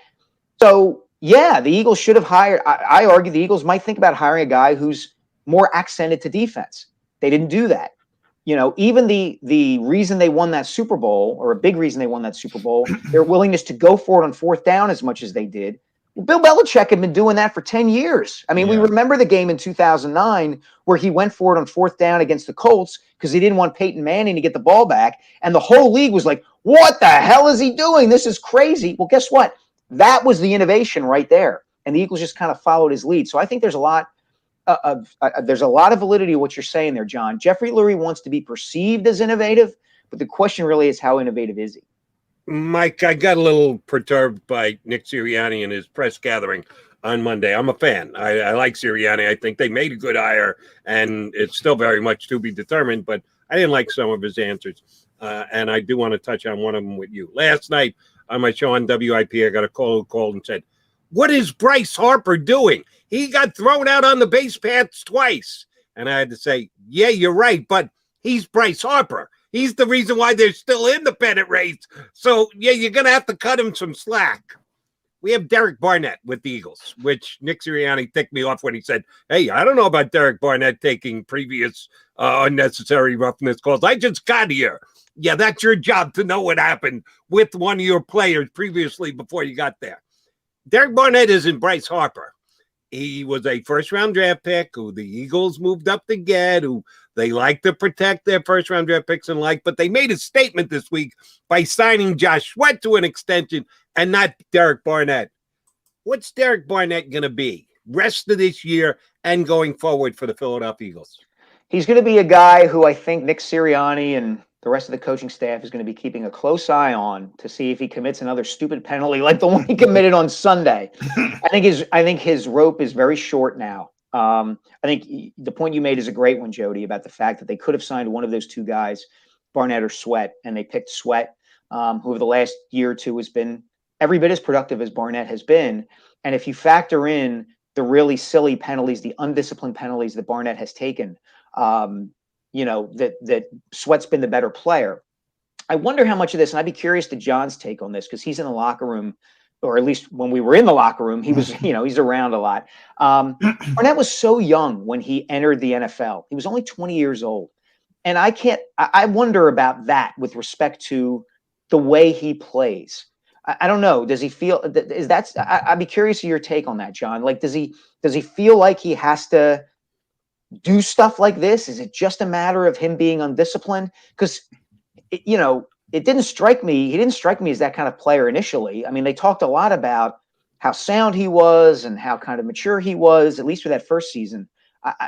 So yeah, the Eagles should have hired. I argue the Eagles might think about hiring a guy who's more accented to defense. They didn't do that. You know, even the reason they won that Super Bowl, or a big reason they won that Super Bowl, their willingness to go for it on fourth down as much as they did. Well, Bill Belichick had been doing that for 10 years. I mean, we remember the game in 2009 where he went for it on fourth down against the Colts because he didn't want Peyton Manning to get the ball back. And the whole league was like, what the hell is he doing? This is crazy. Well, guess what? That was the innovation right there. And the Eagles just kind of followed his lead. So I think there's a lot of validity to what you're saying there, John. Jeffrey Lurie wants to be perceived as innovative, but the question really is, how innovative is he? Mike, I got a little perturbed by Nick Sirianni and his press gathering on Monday. I'm a fan. I like Ciriani. I think they made a good hire, and it's still very much to be determined, but I didn't like some of his answers. And I do want to touch on one of them with you. Last night on my show on WIP, I got a call who called and said, what is Bryce Harper doing? He got thrown out on the base paths twice. And I had to say, yeah, you're right, but he's Bryce Harper. He's the reason why they're still in the pennant race. So, yeah, you're going to have to cut him some slack. We have Derek Barnett with the Eagles, which Nick Sirianni ticked me off when he said, hey, I don't know about Derek Barnett taking previous unnecessary roughness calls. I just got here. Yeah, that's your job to know what happened with one of your players previously before you got there. Derek Barnett isn't Bryce Harper. He was a first-round draft pick who the Eagles moved up to get, who they like to protect their first-round draft picks and but they made a statement this week by signing Josh Sweat to an extension and not Derek Barnett. What's Derek Barnett going to be rest of this year and going forward for the Philadelphia Eagles? He's going to be a guy who I think Nick Sirianni and the rest of the coaching staff is going to be keeping a close eye on to see if he commits another stupid penalty like the one he committed on Sunday. I think his rope is very short now. I think the point you made is a great one, Jody, about the fact that they could have signed one of those two guys, Barnett or Sweat, and they picked Sweat, who over the last year or two has been every bit as productive as Barnett has been. And if you factor in the really silly penalties, the undisciplined penalties that Barnett has taken, that Sweat's been the better player. I wonder how much of this, and I'd be curious to John's take on this, because he's in the locker room, or at least when we were in the locker room, he was, he's around a lot. Barnett was so young when he entered the NFL. He was only 20 years old. And I wonder about that with respect to the way he plays. I don't know. Does he feel, I'd be curious of your take on that, John. Like, does he feel like he has to do stuff like this? Is it just a matter of him being undisciplined? Because, it didn't strike me. He didn't strike me as that kind of player initially. I mean, they talked a lot about how sound he was and how kind of mature he was, at least for that first season.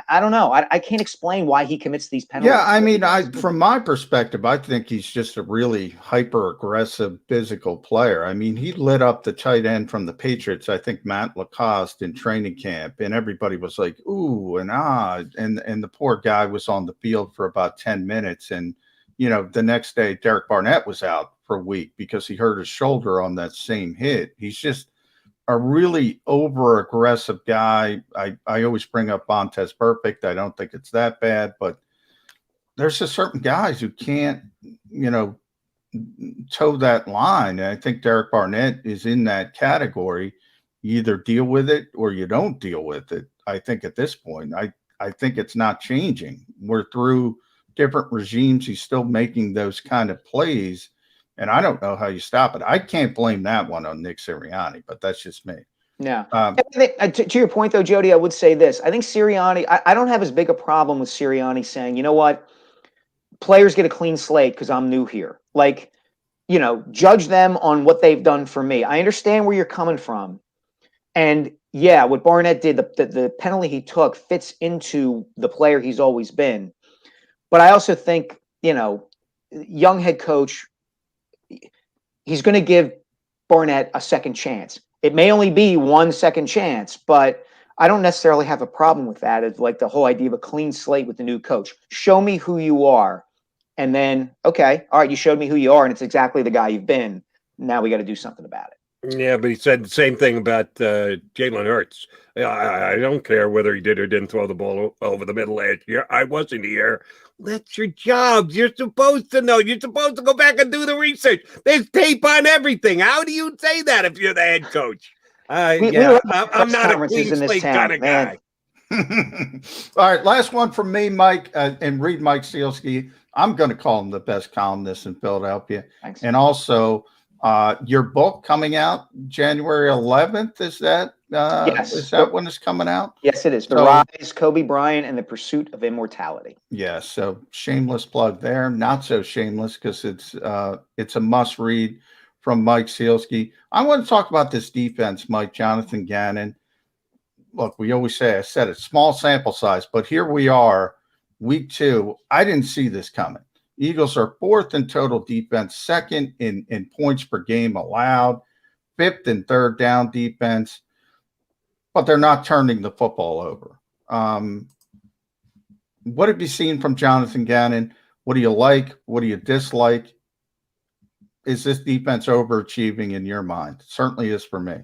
I don't know. I can't explain why he commits these penalties. Yeah, I mean, from my perspective, I think he's just a really hyper-aggressive physical player. I mean, he lit up the tight end from the Patriots, I think Matt Lacoste, in training camp, and everybody was like, ooh, and ah, and the poor guy was on the field for about 10 minutes. And, you know, the next day, Derek Barnett was out for a week because he hurt his shoulder on that same hit. He's just a really over-aggressive guy. I always bring up Vontaze Perfect. I don't think it's that bad, but there's just certain guys who can't, you know, toe that line. And I think Derek Barnett is in that category. You either deal with it or you don't deal with it. I think at this point, I think it's not changing. We're through different regimes. He's still making those kind of plays. And I don't know how you stop it. I can't blame that one on Nick Sirianni, but that's just me. Yeah. To your point, though, Jody, I would say this. I think Sirianni, I don't have as big a problem with Sirianni saying, you know what, players get a clean slate because I'm new here. Like, you know, judge them on what they've done for me. I understand where you're coming from. And, yeah, what Barnett did, the penalty he took fits into the player he's always been. But I also think, you know, young head coach, he's going to give Barnett a second chance. It may only be 1 second chance, but I don't necessarily have a problem with that. It's like the whole idea of a clean slate with the new coach. Show me who you are. And then, okay, all right, you showed me who you are, and it's exactly the guy you've been. Now we got to do something about it. Yeah, but he said the same thing about Jalen Hurts. I don't care whether he did or didn't throw the ball over the middle last year. I wasn't here. That's your job. You're supposed to know. You're supposed to go back and do the research. There's tape on everything. How do you say that if you're the head coach? I'm not a clean slate kind of guy. All right, last one from me, Mike, and read Mike Sielski. I'm going to call him the best columnist in Philadelphia. Thanks. And also, your book coming out January 11th. Is that yes? Is that when it's coming out? Yes, it is. The Rise, Kobe Bryant, and the Pursuit of Immortality. Yeah. So shameless plug there. Not so shameless because it's a must read from Mike Sielski. I want to talk about this defense, Mike. Jonathan Gannon. Look, we always say, I said it, small sample size, but here we are, week 2. I didn't see this coming. Eagles are 4th in total defense, 2nd in points per game allowed, 5th in third down defense, but they're not turning the football over. What have you seen from Jonathan Gannon? What do you like? What do you dislike? Is this defense overachieving in your mind? It certainly is for me.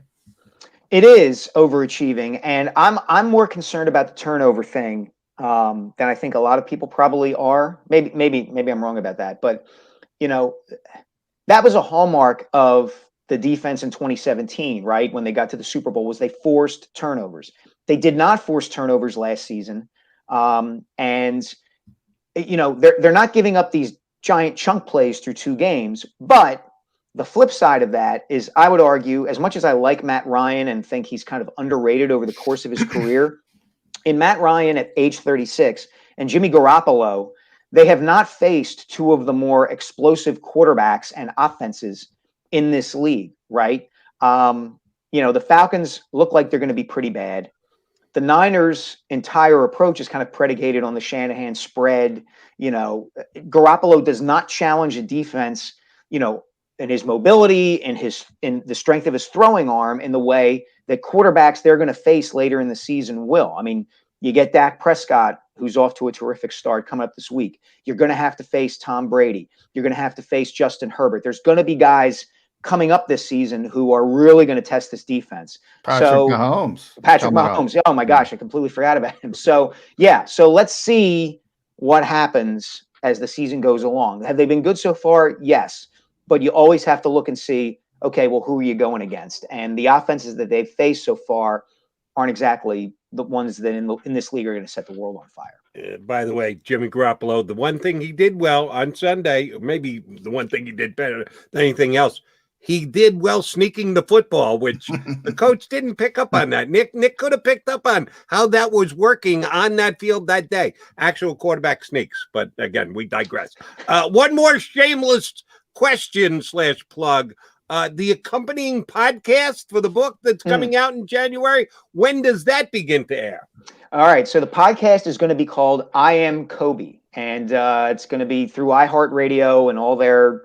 It is overachieving, and I'm more concerned about the turnover thing than I think a lot of people probably are. Maybe I'm wrong about that, but you know, that was a hallmark of the defense in 2017, right? When they got to the Super Bowl, was they forced turnovers. They did not force turnovers last season, and you know, they're not giving up these giant chunk plays through 2 games, but the flip side of that is, I would argue, as much as I like Matt Ryan and think he's kind of underrated over the course of his career, in Matt Ryan at age 36 and Jimmy Garoppolo, they have not faced 2 of the more explosive quarterbacks and offenses in this league, right? You know, the Falcons look like they're going to be pretty bad. The Niners' entire approach is kind of predicated on the Shanahan spread. You know, Garoppolo does not challenge a defense, you know, in his mobility, in the strength of his throwing arm, in the way that quarterbacks they're going to face later in the season will. I mean, you get Dak Prescott, who's off to a terrific start coming up this week. You're going to have to face Tom Brady. You're going to have to face Justin Herbert. There's going to be guys coming up this season who are really going to test this defense. Patrick Mahomes. Oh my gosh, I completely forgot about him. So yeah, so let's see what happens as the season goes along. Have they been good so far? Yes. But you always have to look and see, okay, well, who are you going against? And the offenses that they've faced so far aren't exactly the ones that in this league are going to set the world on fire. By the way, Jimmy Garoppolo, the one thing he did well on Sunday, or maybe the one thing he did better than anything else, he did well sneaking the football, which the coach didn't pick up on that. Nick could have picked up on how that was working on that field that day. Actual quarterback sneaks. But again, we digress. One more shameless question / plug. the accompanying podcast for the book that's coming out in January. When does that begin to air? All right. So the podcast is going to be called I Am Kobe, and it's going to be through iHeartRadio and all their,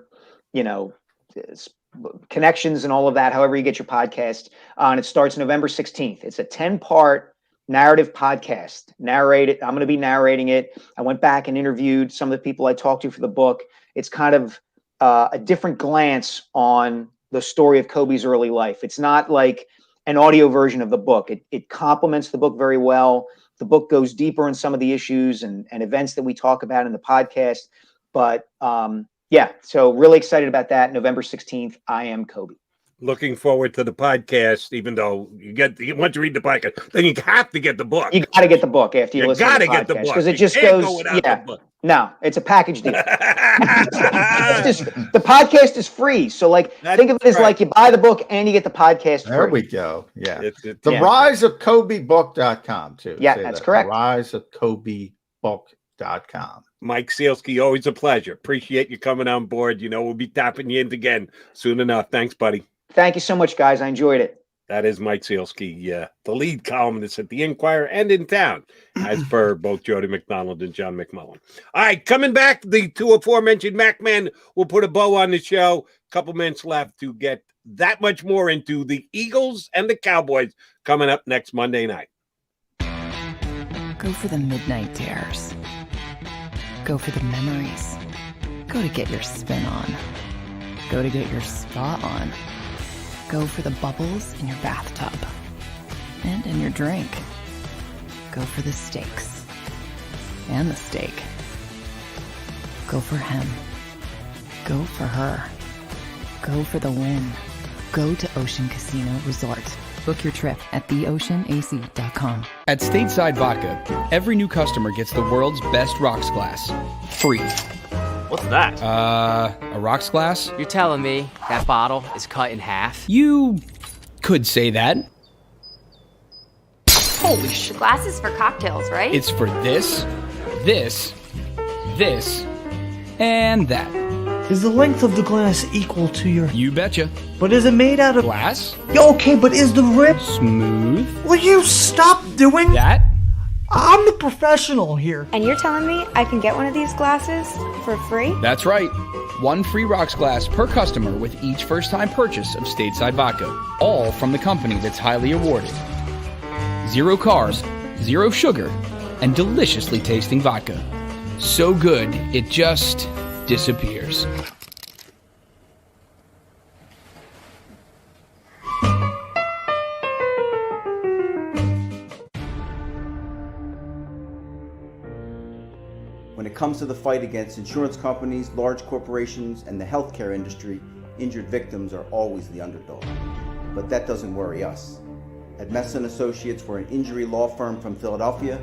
connections and all of that, however you get your podcast. And it starts November 16th. It's a 10-part narrative podcast. I'm going to be narrating it. I went back and interviewed some of the people I talked to for the book. It's kind of a different glance on the story of Kobe's early life. It's not like an audio version of the book. It complements the book very well. The book goes deeper in some of the issues and events that we talk about in the podcast. But so really excited about that. November 16th, I Am Kobe. Looking forward to the podcast, even though once you read the podcast, then you have to get the book. You got to get the book after you listen to the podcast. You got to get the book. Because it just goes, the book. No, it's a package deal. The podcast is free. So think of it as like you buy the book and you get the podcast free. There we go. Yeah. The Rise of Kobe book.com too. Yeah, that's correct. The Rise of Kobe book.com. Mike Sielski, always a pleasure. Appreciate you coming on board. We'll be tapping you in again soon enough. Thanks, buddy. Thank you so much, guys. I enjoyed it. That is Mike Sielski, the lead columnist at the Inquirer and in town, as per both Jody McDonald and John McMullen. All right, coming back, the two aforementioned Mac men will put a bow on the show. A couple minutes left to get that much more into the Eagles and the Cowboys coming up next Monday night. Go for the midnight dares. Go for the memories. Go to get your spin on. Go to get your spa on. Go for the bubbles in your bathtub and in your drink. Go for the stakes and the steak. Go for him. Go for her. Go for the win. Go to Ocean Casino Resort. Book your trip at theoceanac.com. At Stateside Vodka, every new customer gets the world's best rocks glass. Free. What's that? A rocks glass? You're telling me that bottle is cut in half? You could say that. Holy shit. The glass is for cocktails, right? It's for this, and that. Is the length of the glass equal to your... You betcha. But is it made out of... Glass? Yeah, okay, but is the rip... Smooth? Will you stop doing... That? I'm the professional here. And you're telling me I can get one of these glasses for free? That's right. One free rocks glass per customer with each first-time purchase of Stateside Vodka. All from the company that's highly awarded. 0 carbs, 0 sugar, and deliciously tasting vodka. So good, it just disappears. When it comes to the fight against insurance companies, large corporations, and the healthcare industry, injured victims are always the underdog. But that doesn't worry us. At Messon Associates, we're an injury law firm from Philadelphia,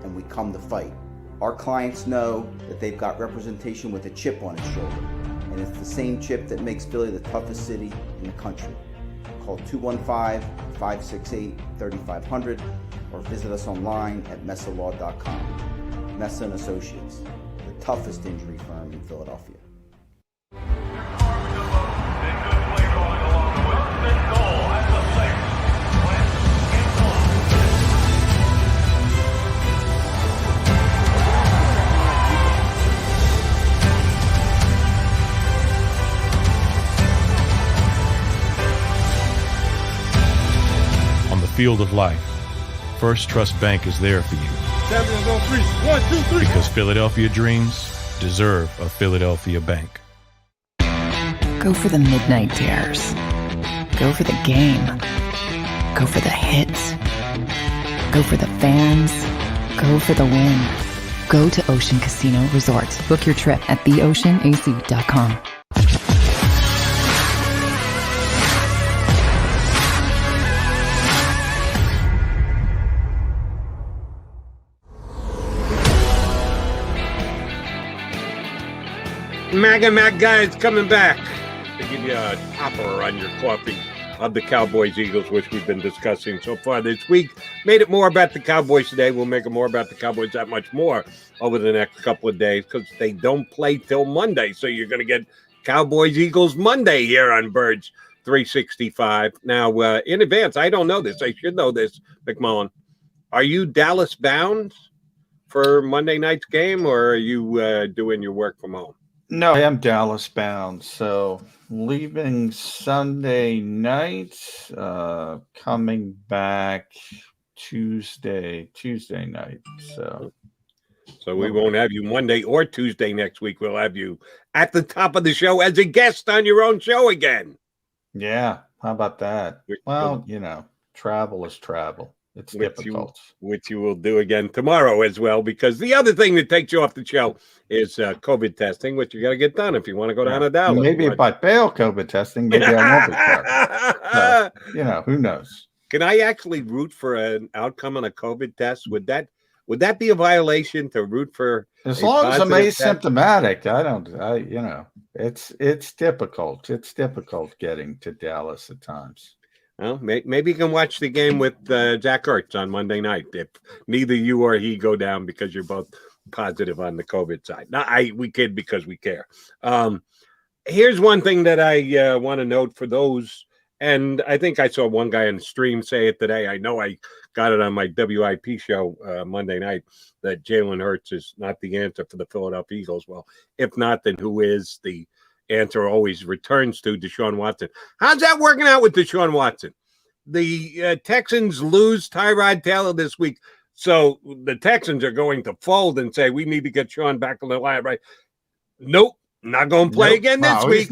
and we come to fight. Our clients know that they've got representation with a chip on its shoulder, and it's the same chip that makes Philly the toughest city in the country. Call 215-568-3500 or visit us online at messalaw.com. Messon Associates, the toughest injury firm in Philadelphia. On the field of life, First Trust Bank is there for you. Champions on 3. 1, 2, 3. Because Philadelphia dreams deserve a Philadelphia bank. Go for the midnight dares. Go for the game. Go for the hits. Go for the fans. Go for the win. Go to Ocean Casino Resort. Book your trip at theoceanac.com. Mac guys coming back to give you a topper on your coffee of the Cowboys Eagles, which we've been discussing so far this week. Made it more about the Cowboys today. We'll make it more about the Cowboys that much more over the next couple of days because they don't play till Monday. So you're going to get Cowboys Eagles Monday here on Birds 365. Now, in advance, I don't know this. I should know this, McMullen. Are you Dallas bound for Monday night's game, or are you doing your work from home? No, I am Dallas bound. So leaving Sunday night, coming back Tuesday night. So we won't have you Monday or Tuesday next week. We'll have you at the top of the show as a guest on your own show again. Yeah, how about that? Well, travel is travel. It's difficult. Which you will do again tomorrow as well, because the other thing that takes you off the show is COVID testing, which you got to get done if you want to go down to Dallas. Maybe if I fail COVID testing, maybe I won't be there. So, who knows? Can I actually root for an outcome on a COVID test? Would that be a violation to root for? As long as I'm asymptomatic, it's difficult. It's difficult getting to Dallas at times. Well, maybe you can watch the game with Zach Ertz on Monday night if neither you or he go down because you're both positive on the COVID side. Now, we kid because we care. Here's one thing that I want to note for those, and I think I saw one guy on the stream say it today. I know I got it on my WIP show Monday night that Jalen Hurts is not the answer for the Philadelphia Eagles. Well, if not, then who is? The answer always returns to Deshaun Watson. How's that working out with Deshaun Watson? The Texans lose Tyrod Taylor this week, so the Texans are going to fold and say, we need to get Sean back on the line, right? Nope, not going to play again this week.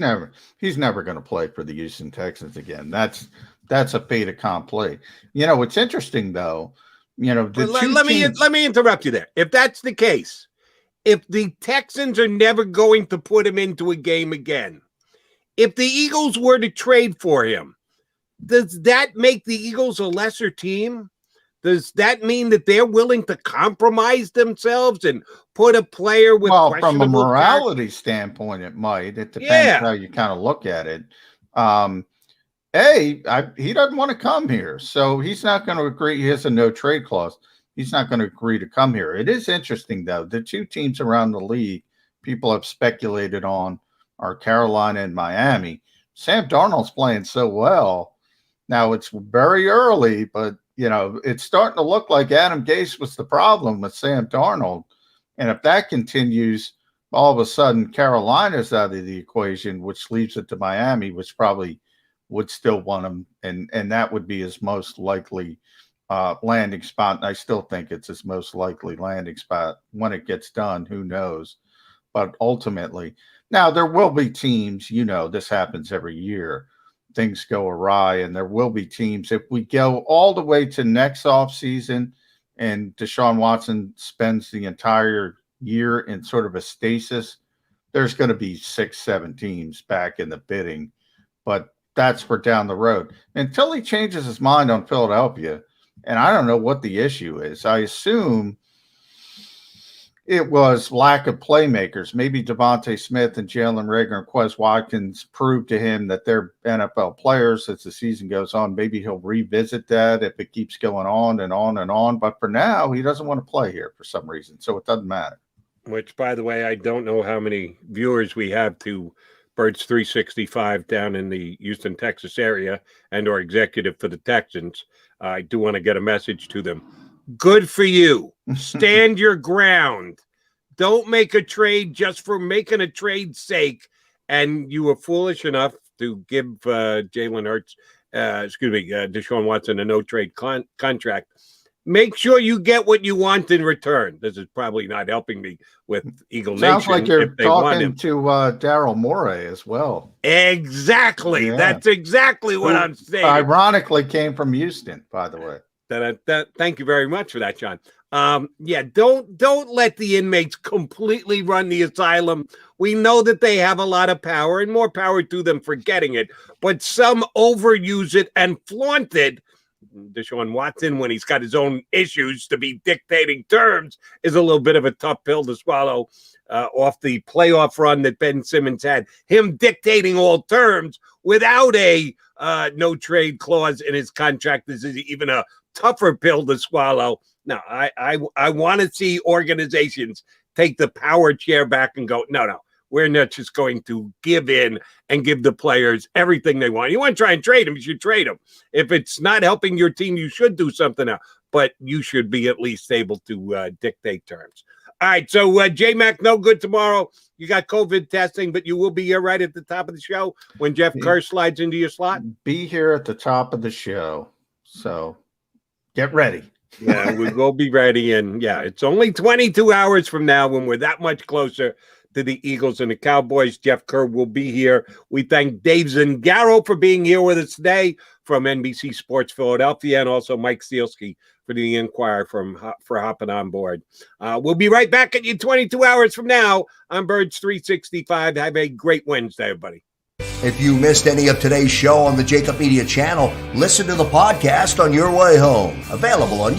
He's never going to play for the Houston Texans again. That's a fait accompli. What's interesting, though, let me interrupt you there. If that's the case, if the Texans are never going to put him into a game again, if the Eagles were to trade for him, does that make the Eagles a lesser team? Does that mean that they're willing to compromise themselves and put a player with from a morality standpoint, it might. It depends how you kind of look at it. He doesn't want to come here, so he's not going to agree. He has a no trade clause. He's not going to agree to come here. It is interesting, though. The two teams around the league people have speculated on are Carolina and Miami. Sam Darnold's playing so well. Now, it's very early, but, it's starting to look like Adam Gase was the problem with Sam Darnold. And if that continues, all of a sudden Carolina's out of the equation, which leaves it to Miami, which probably would still want him. And that would be his most likely landing spot. And I still think it's his most likely landing spot. When it gets done, who knows? But ultimately, now there will be teams, this happens every year. Things go awry, and there will be teams. If we go all the way to next offseason and Deshaun Watson spends the entire year in sort of a stasis, there's going to be 6-7 teams back in the bidding. But that's for down the road. Until he changes his mind on Philadelphia, and I don't know what the issue is. I assume it was lack of playmakers. Maybe Devontae Smith and Jalen Reagor and Quez Watkins proved to him that they're NFL players as the season goes on. Maybe he'll revisit that if it keeps going on and on and on. But for now, he doesn't want to play here for some reason, so it doesn't matter. Which, by the way, I don't know how many viewers we have to Birds 365 down in the Houston, Texas area and or executive for the Texans. I do want to get a message to them. Good for you. Stand your ground. Don't make a trade just for making a trade's sake. And you were foolish enough to give Jalen Hurts, Deshaun Watson a no-trade contract. Make sure you get what you want in return. This is probably not helping me with Eagle Nation. Sounds like you're talking to Daryl Morey as well. Exactly. Yeah. That's exactly what I'm saying. Ironically came from Houston, by the way. Thank you very much for that, John. Don't let the inmates completely run the asylum. We know that they have a lot of power, and more power to them for getting it, but some overuse it and flaunt it. Deshaun Watson, when he's got his own issues to be dictating terms, is a little bit of a tough pill to swallow off the playoff run that Ben Simmons had. Him dictating all terms without a no trade clause in his contract is even a tougher pill to swallow. Now, I want to see organizations take the power chair back and go, no, we're not just going to give in and give the players everything they want. You want to try and trade them, you should trade them. If it's not helping your team, you should do something else. But you should be at least able to dictate terms. All right, so J-Mac, no good tomorrow. You got COVID testing, but you will be here right at the top of the show when Jeff Kerr slides into your slot. Be here at the top of the show. So get ready. Yeah, we will be ready. And yeah, it's only 22 hours from now when we're that much closer to the Eagles and the Cowboys. Jeff Kerr will be here. We thank Dave Zangaro for being here with us today from NBC Sports Philadelphia, and also Mike Sielski for the Inquirer for hopping on board. We'll be right back at you 22 hours from now on Birds 365. Have a great Wednesday, everybody. If you missed any of today's show on the JAKIB Media channel, listen to the podcast on your way home. Available on